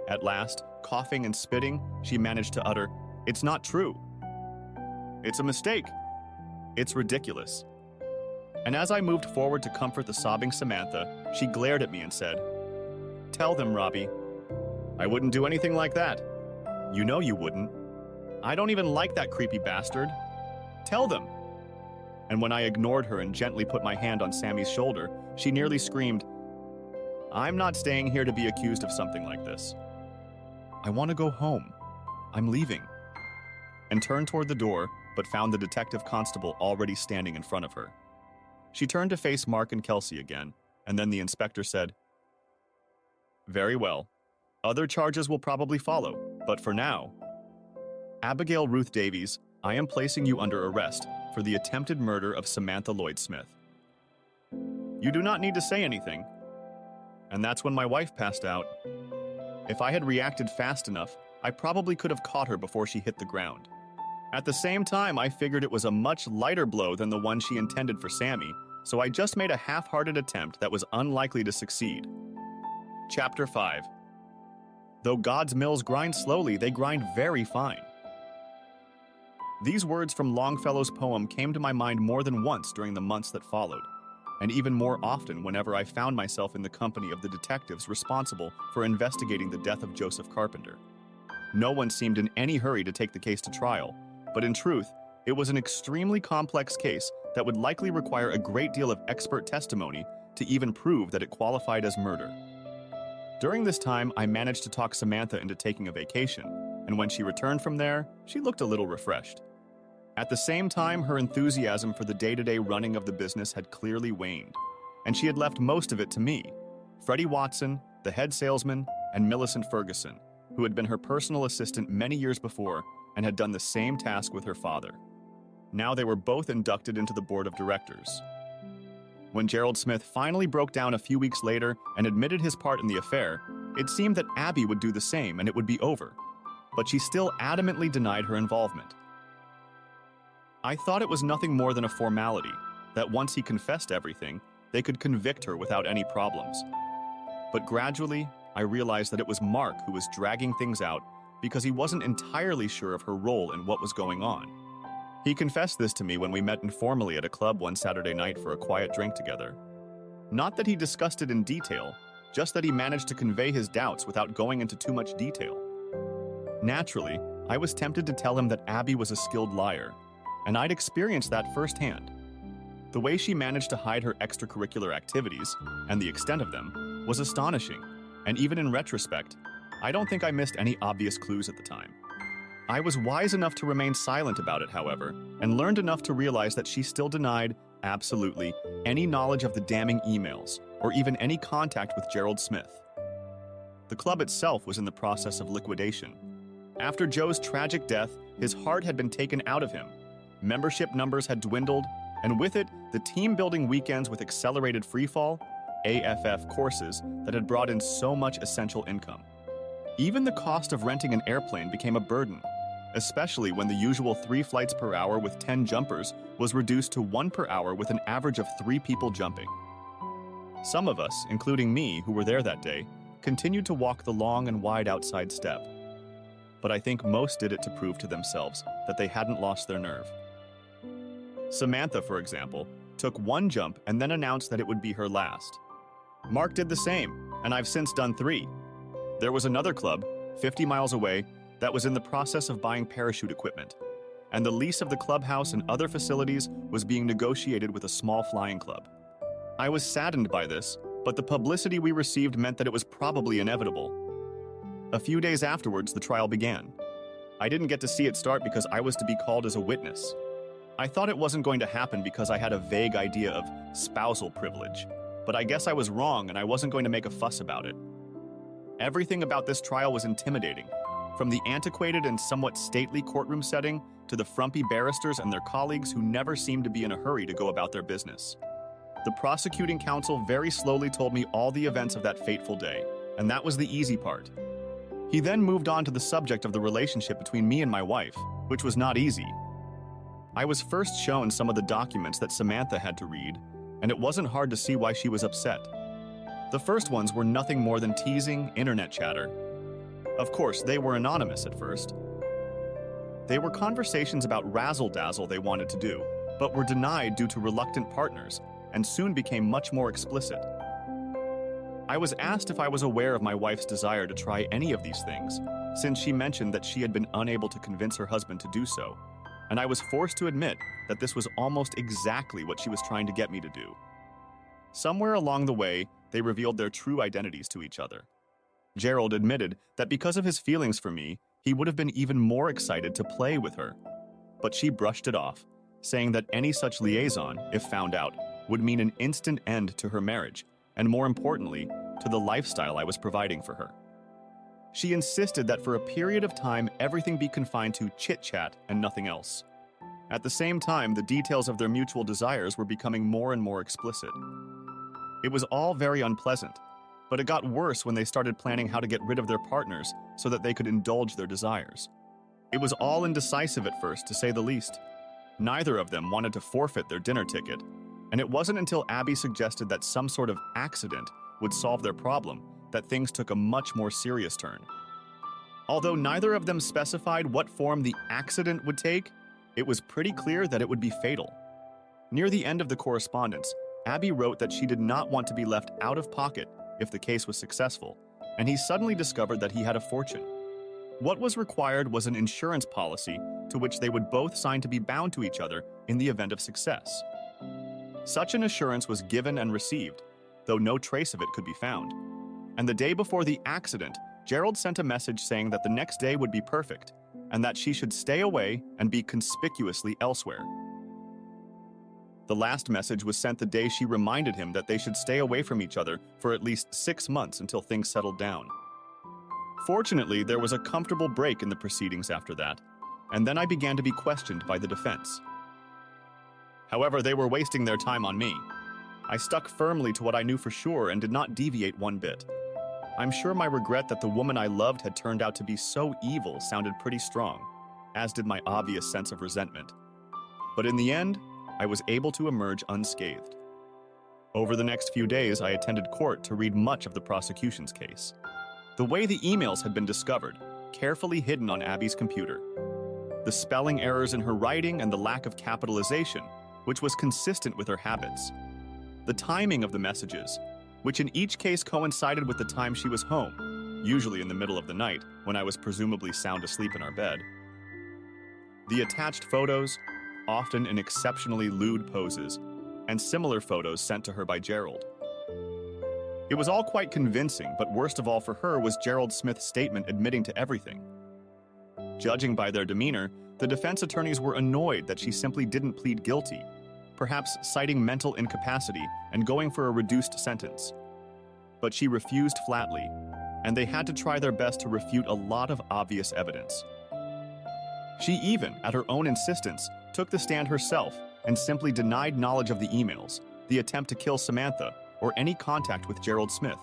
At last, coughing and spitting, she managed to utter, "It's not true. It's a mistake. It's ridiculous." And as I moved forward to comfort the sobbing Samantha, she glared at me and said, "Tell them, Robbie. I wouldn't do anything like that. You know you wouldn't. I don't even like that creepy bastard. Tell them." And when I ignored her and gently put my hand on Sammy's shoulder, she nearly screamed, "I'm not staying here to be accused of something like this. I want to go home. I'm leaving." And turned toward the door, but found the detective constable already standing in front of her. She turned to face Mark and Kelsey again, and then the inspector said, "Very well. Other charges will probably follow, but for now, Abigail Ruth Davies, I am placing you under arrest for the attempted murder of Samantha Lloyd Smith. You do not need to say anything." And that's when my wife passed out. If I had reacted fast enough, I probably could have caught her before she hit the ground. At the same time, I figured it was a much lighter blow than the one she intended for Sammy, so I just made a half-hearted attempt that was unlikely to succeed. Chapter 5. Though God's mills grind slowly, they grind very fine. These words from Longfellow's poem came to my mind more than once during the months that followed, and even more often whenever I found myself in the company of the detectives responsible for investigating the death of Joseph Carpenter. No one seemed in any hurry to take the case to trial, but in truth, it was an extremely complex case that would likely require a great deal of expert testimony to even prove that it qualified as murder. During this time, I managed to talk Samantha into taking a vacation, and when she returned from there, she looked a little refreshed. At the same time, her enthusiasm for the day-to-day running of the business had clearly waned, and she had left most of it to me, Freddie Watson, the head salesman, and Millicent Ferguson, who had been her personal assistant many years before and had done the same task with her father. Now they were both inducted into the board of directors. When Gerald Smith finally broke down a few weeks later and admitted his part in the affair, it seemed that Abby would do the same and it would be over. But she still adamantly denied her involvement. I thought it was nothing more than a formality, that once he confessed everything, they could convict her without any problems. But gradually, I realized that it was Mark who was dragging things out because he wasn't entirely sure of her role in what was going on. He confessed this to me when we met informally at a club one Saturday night for a quiet drink together. Not that he discussed it in detail, just that he managed to convey his doubts without going into too much detail. Naturally, I was tempted to tell him that Abby was a skilled liar, and I'd experienced that firsthand. The way she managed to hide her extracurricular activities, and the extent of them, was astonishing, and even in retrospect, I don't think I missed any obvious clues at the time. I was wise enough to remain silent about it, however, and learned enough to realize that she still denied, absolutely, any knowledge of the damning emails, or even any contact with Gerald Smith. The club itself was in the process of liquidation. After Joe's tragic death, his heart had been taken out of him. Membership numbers had dwindled, and with it, the team-building weekends with accelerated freefall, AFF courses that had brought in so much essential income. Even the cost of renting an airplane became a burden, especially when the usual 3 flights per hour with 10 jumpers was reduced to 1 per hour with an average of 3 people jumping. Some of us, including me who were there that day, continued to walk the long and wide outside step. But I think most did it to prove to themselves that they hadn't lost their nerve. Samantha, for example, took 1 jump and then announced that it would be her last. Mark did the same, and I've since done 3. There was another club, 50 miles away, that was in the process of buying parachute equipment. and the lease of the clubhouse and other facilities was being negotiated with a small flying club. I was saddened by this, but the publicity we received meant that it was probably inevitable. A few days afterwards, the trial began. I didn't get to see it start because I was to be called as a witness. I thought it wasn't going to happen because I had a vague idea of spousal privilege, but I guess I was wrong and I wasn't going to make a fuss about it. Everything about this trial was intimidating, from the antiquated and somewhat stately courtroom setting to the frumpy barristers and their colleagues who never seemed to be in a hurry to go about their business. The prosecuting counsel very slowly told me all the events of that fateful day, and that was the easy part. He then moved on to the subject of the relationship between me and my wife, which was not easy. I was first shown some of the documents that Samantha had to read, and it wasn't hard to see why she was upset. The first ones were nothing more than teasing, internet chatter. Of course, they were anonymous at first. They were conversations about razzle-dazzle they wanted to do, but were denied due to reluctant partners, and soon became much more explicit. I was asked if I was aware of my wife's desire to try any of these things, since she mentioned that she had been unable to convince her husband to do so, and I was forced to admit that this was almost exactly what she was trying to get me to do. Somewhere along the way, they revealed their true identities to each other. Gerald admitted that because of his feelings for me, he would have been even more excited to play with her. But she brushed it off, saying that any such liaison, if found out, would mean an instant end to her marriage, and more importantly, to the lifestyle I was providing for her. She insisted that for a period of time, everything be confined to chit-chat and nothing else. At the same time, the details of their mutual desires were becoming more and more explicit. It was all very unpleasant, but it got worse when they started planning how to get rid of their partners so that they could indulge their desires. It was all indecisive at first, to say the least. Neither of them wanted to forfeit their dinner ticket, and it wasn't until Abby suggested that some sort of accident would solve their problem that things took a much more serious turn. Although neither of them specified what form the accident would take, it was pretty clear that it would be fatal. Near the end of the correspondence, Abby wrote that she did not want to be left out of pocket if the case was successful, and he suddenly discovered that he had a fortune. What was required was an insurance policy to which they would both sign to be bound to each other in the event of success. Such an assurance was given and received, though no trace of it could be found. And the day before the accident, Gerald sent a message saying that the next day would be perfect, and that she should stay away and be conspicuously elsewhere. The last message was sent the day she reminded him that they should stay away from each other for at least 6 months until things settled down. Fortunately, there was a comfortable break in the proceedings after that, and then I began to be questioned by the defense. However, they were wasting their time on me. I stuck firmly to what I knew for sure and did not deviate one bit. I'm sure my regret that the woman I loved had turned out to be so evil sounded pretty strong, as did my obvious sense of resentment. But in the end, I was able to emerge unscathed. Over the next few days, I attended court to read much of the prosecution's case. The way the emails had been discovered, carefully hidden on Abby's computer. The spelling errors in her writing and the lack of capitalization, which was consistent with her habits. The timing of the messages, which in each case coincided with the time she was home, usually in the middle of the night when I was presumably sound asleep in our bed. The attached photos, often in exceptionally lewd poses, and similar photos sent to her by Gerald. It was all quite convincing, but worst of all for her was Gerald Smith's statement admitting to everything. Judging by their demeanor, the defense attorneys were annoyed that she simply didn't plead guilty, perhaps citing mental incapacity and going for a reduced sentence. But she refused flatly, and they had to try their best to refute a lot of obvious evidence. She even, at her own insistence, took the stand herself and simply denied knowledge of the emails, the attempt to kill Samantha, or any contact with Gerald Smith.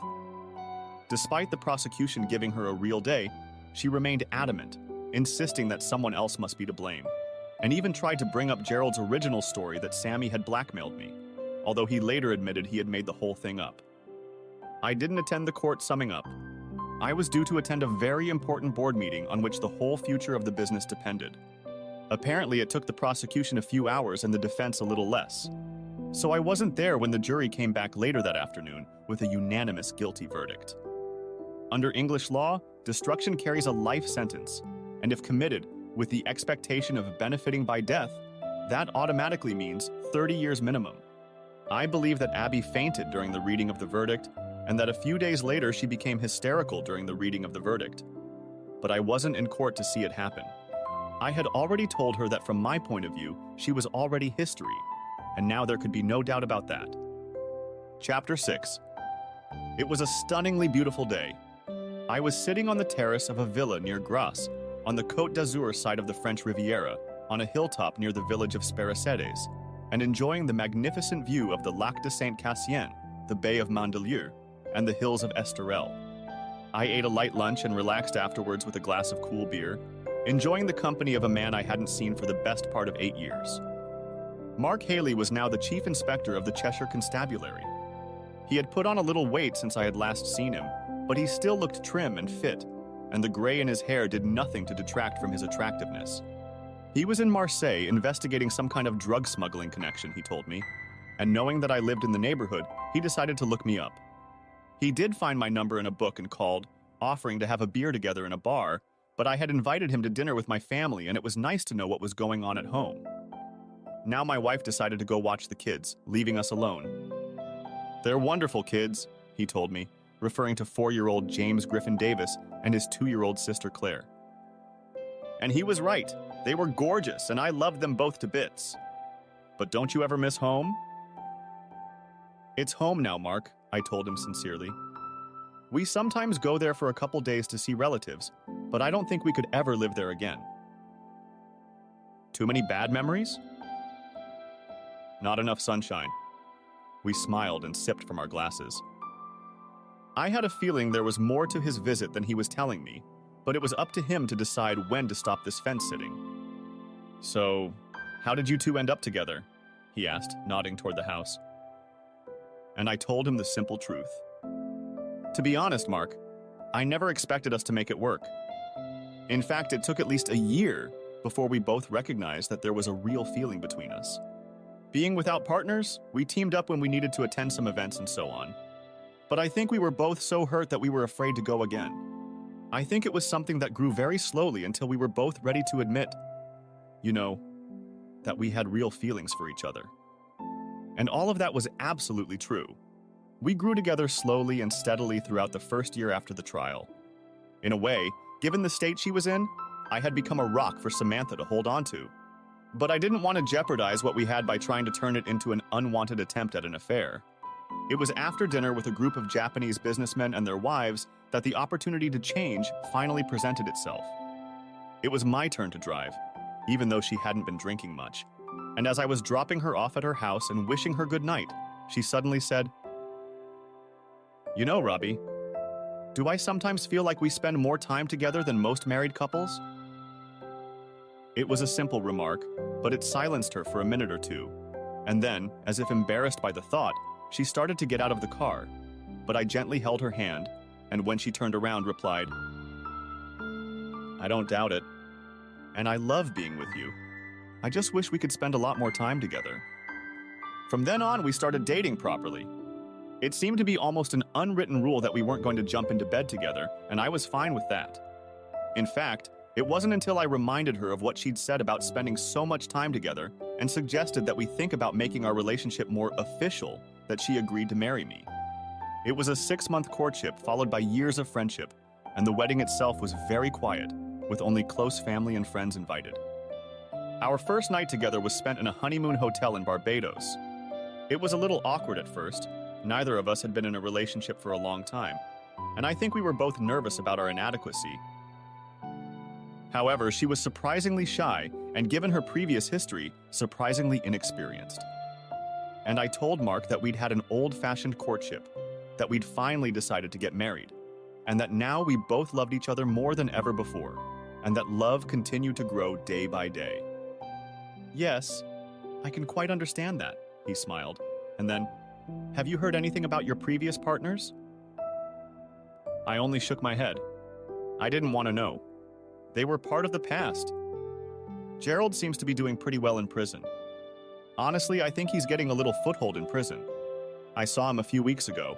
Despite the prosecution giving her a real day, she remained adamant, insisting that someone else must be to blame, and even tried to bring up Gerald's original story that Sammy had blackmailed me, although he later admitted he had made the whole thing up. I didn't attend the court summing up. I was due to attend a very important board meeting on which the whole future of the business depended. Apparently, it took the prosecution a few hours and the defense a little less. So I wasn't there when the jury came back later that afternoon with a unanimous guilty verdict. Under English law, destruction carries a life sentence, and if committed, with the expectation of benefiting by death, that automatically means 30 years minimum. I believe that Abby fainted during the reading of the verdict, and that a few days later she became hysterical during the reading of the verdict. But I wasn't in court to see it happen. I had already told her that from my point of view, she was already history, and now there could be no doubt about that. Chapter 6. It was a stunningly beautiful day. I was sitting on the terrace of a villa near Grasse, on the Côte d'Azur side of the French Riviera, on a hilltop near the village of Sparacedes, and enjoying the magnificent view of the Lac de Saint-Cassien, the Bay of Mandelieu, and the hills of Estoril. I ate a light lunch and relaxed afterwards with a glass of cool beer, enjoying the company of a man I hadn't seen for the best part of 8 years. Mark Haley was now the chief inspector of the Cheshire Constabulary. He had put on a little weight since I had last seen him, but he still looked trim and fit, and the gray in his hair did nothing to detract from his attractiveness. He was in Marseille investigating some kind of drug smuggling connection, he told me, and knowing that I lived in the neighborhood, he decided to look me up. He did find my number in a book and called, offering to have a beer together in a bar, but I had invited him to dinner with my family, and it was nice to know what was going on at home. Now my wife decided to go watch the kids, leaving us alone. "They're wonderful kids," he told me, referring to 4-year-old James Griffin Davis and his 2-year-old sister Claire. And he was right. They were gorgeous, and I loved them both to bits. But don't you ever miss home? "It's home now, Mark," I told him sincerely. "We sometimes go there for a couple days to see relatives, but I don't think we could ever live there again." "Too many bad memories?" "Not enough sunshine." We smiled and sipped from our glasses. I had a feeling there was more to his visit than he was telling me, but it was up to him to decide when to stop this fence-sitting. "So, how did you two end up together?" he asked, nodding toward the house. And I told him the simple truth. To be honest, Mark, I never expected us to make it work. In fact, it took at least a year before we both recognized that there was a real feeling between us. Being without partners, we teamed up when we needed to attend some events and so on. But I think we were both so hurt that we were afraid to go again. I think it was something that grew very slowly until we were both ready to admit, that we had real feelings for each other. And all of that was absolutely true. We grew together slowly and steadily throughout the first year after the trial. In a way, given the state she was in, I had become a rock for Samantha to hold on to. But I didn't want to jeopardize what we had by trying to turn it into an unwanted attempt at an affair. It was after dinner with a group of Japanese businessmen and their wives that the opportunity to change finally presented itself. It was my turn to drive, even though she hadn't been drinking much. And as I was dropping her off at her house and wishing her good night, she suddenly said, Robbie, do I sometimes feel like we spend more time together than most married couples?" It was a simple remark, but it silenced her for a minute or two. And then, as if embarrassed by the thought, she started to get out of the car, but I gently held her hand, and when she turned around, replied, "I don't doubt it. And I love being with you. I just wish we could spend a lot more time together." From then on, we started dating properly. It seemed to be almost an unwritten rule that we weren't going to jump into bed together, and I was fine with that. In fact, it wasn't until I reminded her of what she'd said about spending so much time together and suggested that we think about making our relationship more official that she agreed to marry me. It was a 6-month courtship followed by years of friendship, and the wedding itself was very quiet, with only close family and friends invited. Our first night together was spent in a honeymoon hotel in Barbados. It was a little awkward at first. Neither of us had been in a relationship for a long time, and I think we were both nervous about our inadequacy. However, she was surprisingly shy and, given her previous history, surprisingly inexperienced. And I told Mark that we'd had an old-fashioned courtship, that we'd finally decided to get married, and that now we both loved each other more than ever before, and that love continued to grow day by day. "Yes, I can quite understand that," he smiled, and then, "Have you heard anything about your previous partners?" I only shook my head. I didn't want to know. They were part of the past. Gerald seems to be doing pretty well in prison. Honestly, I think he's getting a little foothold in prison. I saw him a few weeks ago.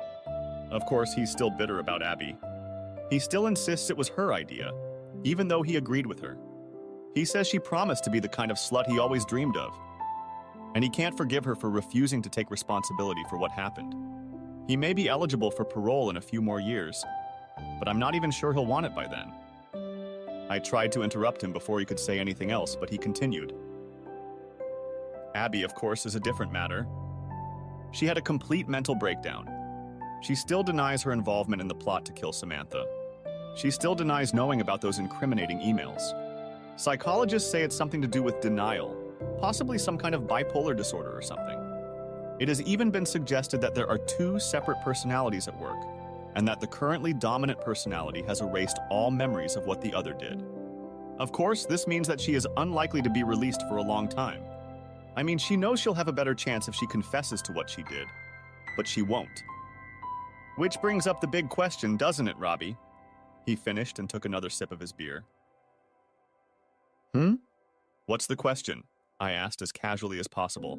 Of course, he's still bitter about Abby. He still insists it was her idea, even though he agreed with her. He says she promised to be the kind of slut he always dreamed of. And he can't forgive her for refusing to take responsibility for what happened. He may be eligible for parole in a few more years, but I'm not even sure he'll want it by then. I tried to interrupt him before he could say anything else, but he continued. Abby, of course, is a different matter. She had a complete mental breakdown. She still denies her involvement in the plot to kill Samantha. She still denies knowing about those incriminating emails. Psychologists say it's something to do with denial, possibly some kind of bipolar disorder or something. It has even been suggested that there are two separate personalities at work, and that the currently dominant personality has erased all memories of what the other did. Of course, this means that she is unlikely to be released for a long time. I mean, she knows she'll have a better chance if she confesses to what she did, but she won't. Which brings up the big question, doesn't it, Robbie? He finished and took another sip of his beer. What's the question? I asked as casually as possible.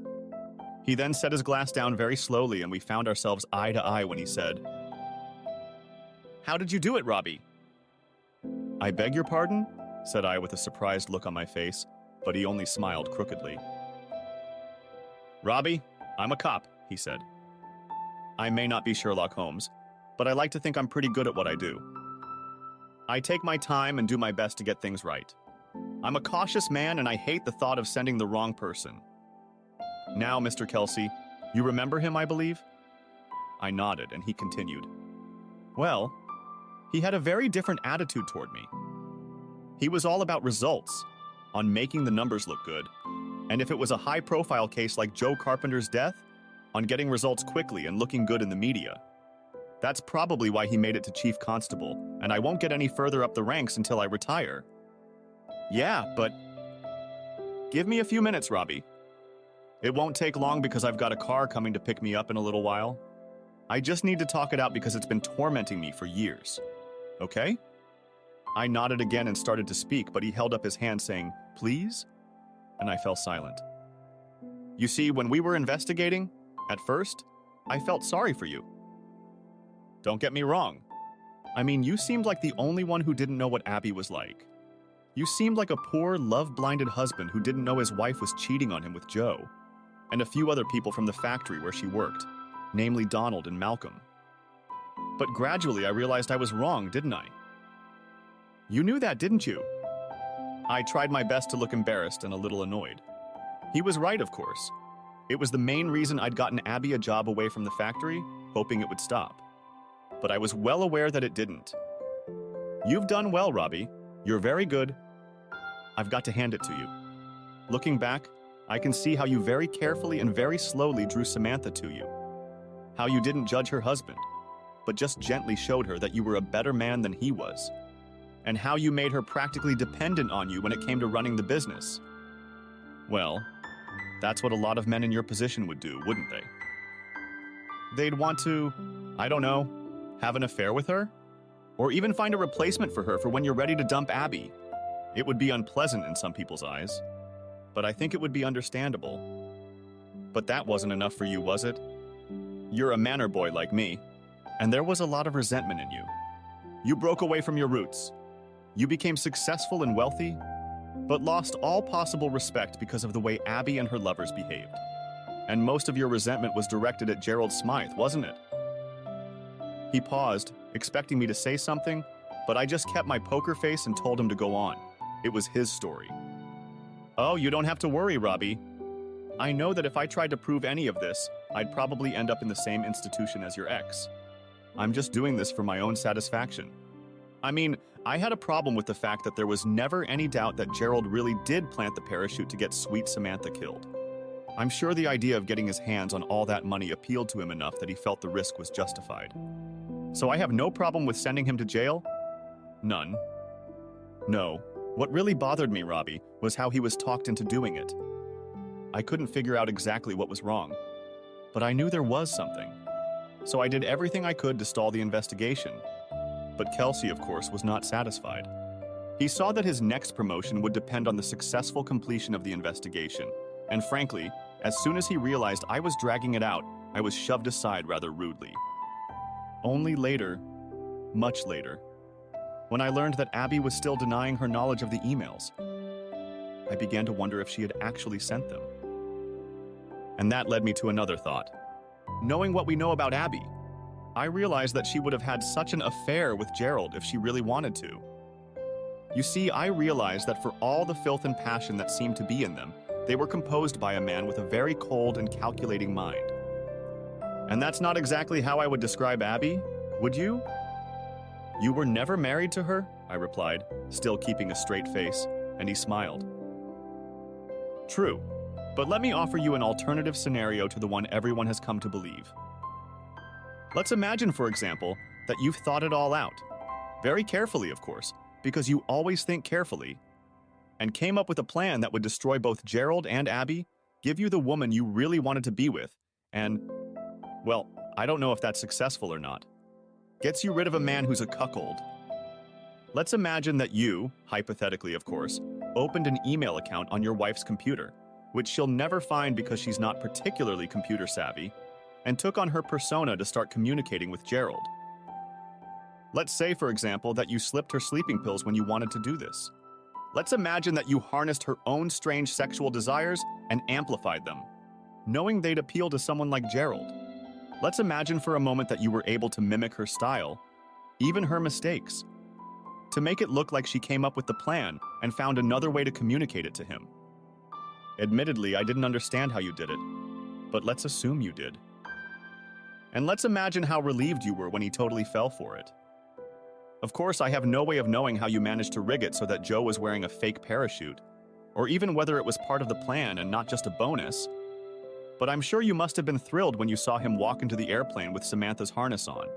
He then set his glass down very slowly, and we found ourselves eye to eye when he said, "How did you do it, Robbie?" "I beg your pardon?" said I with a surprised look on my face, but he only smiled crookedly. "Robbie, I'm a cop," he said. "I may not be Sherlock Holmes, but I like to think I'm pretty good at what I do. I take my time and do my best to get things right. I'm a cautious man, and I hate the thought of sending the wrong person. Now, Mr. Kelsey, you remember him, I believe?" I nodded, and he continued. "Well, he had a very different attitude toward me. He was all about results, on making the numbers look good, and if it was a high-profile case like Joe Carpenter's death, on getting results quickly and looking good in the media. That's probably why he made it to Chief Constable, and I won't get any further up the ranks until I retire." "Yeah, but..." "Give me a few minutes, Robbie. It won't take long because I've got a car coming to pick me up in a little while. I just need to talk it out because it's been tormenting me for years. Okay?" I nodded again and started to speak, but he held up his hand saying, "Please?" And I fell silent. "You see, when we were investigating, at first, I felt sorry for you. Don't get me wrong. I mean, you seemed like the only one who didn't know what Abby was like. You seemed like a poor, love-blinded husband who didn't know his wife was cheating on him with Joe, and a few other people from the factory where she worked, namely Donald and Malcolm. But gradually I realized I was wrong, didn't I? You knew that, didn't you?" I tried my best to look embarrassed and a little annoyed. He was right, of course. It was the main reason I'd gotten Abby a job away from the factory, hoping it would stop. But I was well aware that it didn't. "You've done well, Robbie. You're very good. I've got to hand it to you. Looking back, I can see how you very carefully and very slowly drew Samantha to you. How you didn't judge her husband, but just gently showed her that you were a better man than he was. And how you made her practically dependent on you when it came to running the business. Well, that's what a lot of men in your position would do, wouldn't they? They'd want to, I don't know, have an affair with her? Or even find a replacement for her for when you're ready to dump Abby. It would be unpleasant in some people's eyes, but I think it would be understandable. But that wasn't enough for you, was it? You're a manor boy like me, and there was a lot of resentment in you. You broke away from your roots. You became successful and wealthy, but lost all possible respect because of the way Abby and her lovers behaved. And most of your resentment was directed at Gerald Smythe, wasn't it? He paused, expecting me to say something, but I just kept my poker face and told him to go on. It was his story. "Oh, you don't have to worry, Robbie. I know that if I tried to prove any of this, I'd probably end up in the same institution as your ex. I'm just doing this for my own satisfaction. I mean, I had a problem with the fact that there was never any doubt that Gerald really did plant the parachute to get sweet Samantha killed. I'm sure the idea of getting his hands on all that money appealed to him enough that he felt the risk was justified. So I have no problem with sending him to jail? None. No, what really bothered me, Robbie, was how he was talked into doing it. I couldn't figure out exactly what was wrong, but I knew there was something. So I did everything I could to stall the investigation. But Kelsey, of course, was not satisfied. He saw that his next promotion would depend on the successful completion of the investigation, and frankly, as soon as he realized I was dragging it out, I was shoved aside rather rudely. Only later, much later, when I learned that Abby was still denying her knowledge of the emails, I began to wonder if she had actually sent them. And that led me to another thought. Knowing what we know about Abby, I realized that she would have had such an affair with Gerald if she really wanted to. You see, I realized that for all the filth and passion that seemed to be in them, they were composed by a man with a very cold and calculating mind. And that's not exactly how I would describe Abby, would you? You were never married to her? I replied, still keeping a straight face, and he smiled. True, but let me offer you an alternative scenario to the one everyone has come to believe. Let's imagine, for example, that you've thought it all out. Very carefully, of course, because you always think carefully, and came up with a plan that would destroy both Gerald and Abby, give you the woman you really wanted to be with, and, well, I don't know if that's successful or not. Gets you rid of a man who's a cuckold. Let's imagine that you, hypothetically of course, opened an email account on your wife's computer, which she'll never find because she's not particularly computer savvy, and took on her persona to start communicating with Gerald. Let's say, for example, that you slipped her sleeping pills when you wanted to do this. Let's imagine that you harnessed her own strange sexual desires and amplified them, knowing they'd appeal to someone like Gerald. Let's imagine for a moment that you were able to mimic her style, even her mistakes, to make it look like she came up with the plan and found another way to communicate it to him. Admittedly, I didn't understand how you did it, but let's assume you did. And let's imagine how relieved you were when he totally fell for it. Of course, I have no way of knowing how you managed to rig it so that Joe was wearing a fake parachute, or even whether it was part of the plan and not just a bonus, but I'm sure you must have been thrilled when you saw him walk into the airplane with Samantha's harness on.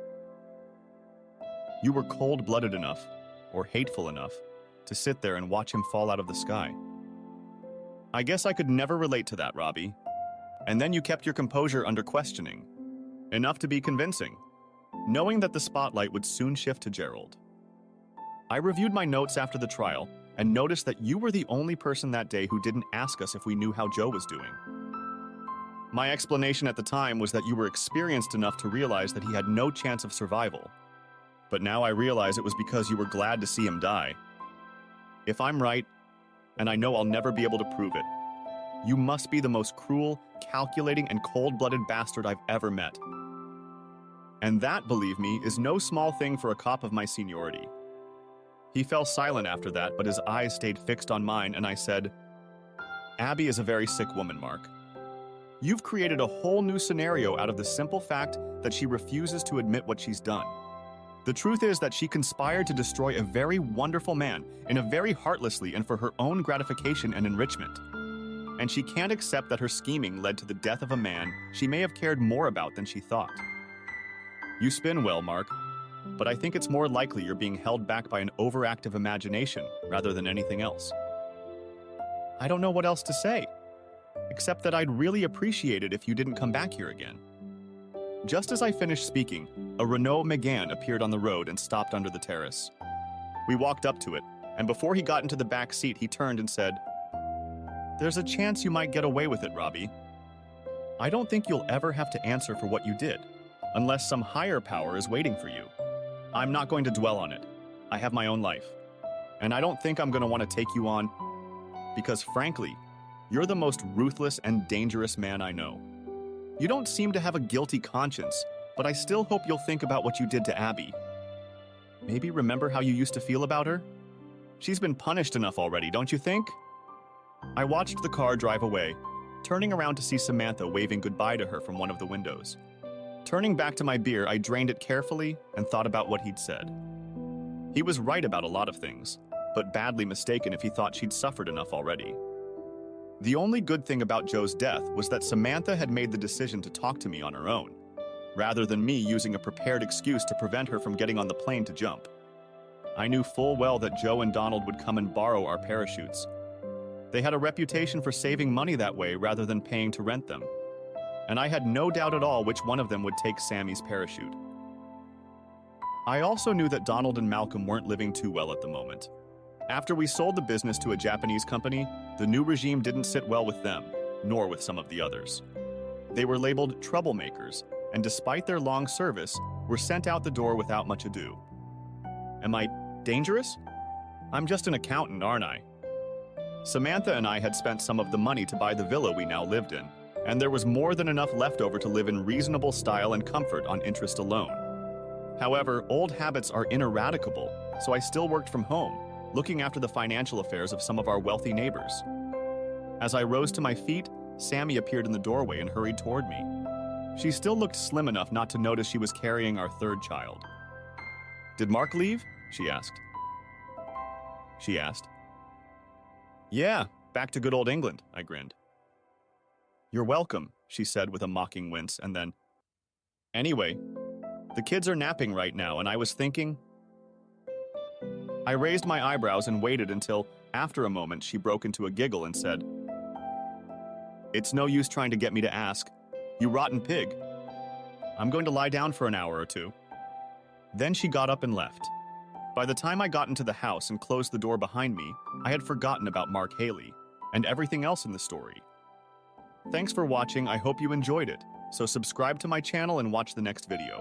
You were cold-blooded enough, or hateful enough, to sit there and watch him fall out of the sky. I guess I could never relate to that, Robbie. And then you kept your composure under questioning, enough to be convincing, knowing that the spotlight would soon shift to Gerald. I reviewed my notes after the trial and noticed that you were the only person that day who didn't ask us if we knew how Joe was doing. My explanation at the time was that you were experienced enough to realize that he had no chance of survival. But now I realize it was because you were glad to see him die. If I'm right, and I know I'll never be able to prove it, you must be the most cruel, calculating, and cold-blooded bastard I've ever met. And that, believe me, is no small thing for a cop of my seniority. He fell silent after that, but his eyes stayed fixed on mine, and I said, Abby is a very sick woman, Mark. You've created a whole new scenario out of the simple fact that she refuses to admit what she's done. The truth is that she conspired to destroy a very wonderful man in a very heartlessly and for her own gratification and enrichment. And she can't accept that her scheming led to the death of a man she may have cared more about than she thought. You spin well, Mark, but I think it's more likely you're being held back by an overactive imagination rather than anything else. I don't know what else to say, except that I'd really appreciate it if you didn't come back here again. Just as I finished speaking, a Renault Megane appeared on the road and stopped under the terrace. We walked up to it, and before he got into the back seat, he turned and said, There's a chance you might get away with it, Robbie. I don't think you'll ever have to answer for what you did, unless some higher power is waiting for you. I'm not going to dwell on it. I have my own life. And I don't think I'm going to want to take you on, because frankly, you're the most ruthless and dangerous man I know. You don't seem to have a guilty conscience, but I still hope you'll think about what you did to Abby. Maybe remember how you used to feel about her? She's been punished enough already, don't you think? I watched the car drive away, turning around to see Samantha waving goodbye to her from one of the windows. Turning back to my beer, I drained it carefully and thought about what he'd said. He was right about a lot of things, but badly mistaken if he thought she'd suffered enough already. The only good thing about Joe's death was that Samantha had made the decision to talk to me on her own, rather than me using a prepared excuse to prevent her from getting on the plane to jump. I knew full well that Joe and Donald would come and borrow our parachutes. They had a reputation for saving money that way rather than paying to rent them, and I had no doubt at all which one of them would take Sammy's parachute. I also knew that Donald and Malcolm weren't living too well at the moment. After we sold the business to a Japanese company, the new regime didn't sit well with them, nor with some of the others. They were labeled troublemakers, and despite their long service, were sent out the door without much ado. Am I dangerous? I'm just an accountant, aren't I? Samantha and I had spent some of the money to buy the villa we now lived in, and there was more than enough left over to live in reasonable style and comfort on interest alone. However, old habits are ineradicable, so I still worked from home, looking after the financial affairs of some of our wealthy neighbors. As I rose to my feet, Sammy appeared in the doorway and hurried toward me. She still looked slim enough not to notice she was carrying our third child. "Did Mark leave?" she asked. "Yeah, back to good old England," I grinned. "You're welcome," she said with a mocking wince, and then, "Anyway, the kids are napping right now, and I was thinking..." I raised my eyebrows and waited until, after a moment, she broke into a giggle and said, "It's no use trying to get me to ask. You rotten pig. I'm going to lie down for an hour or two." Then she got up and left. By the time I got into the house and closed the door behind me, I had forgotten about Mark Haley and everything else in the story. Thanks for watching. I hope you enjoyed it. So subscribe to my channel and watch the next video.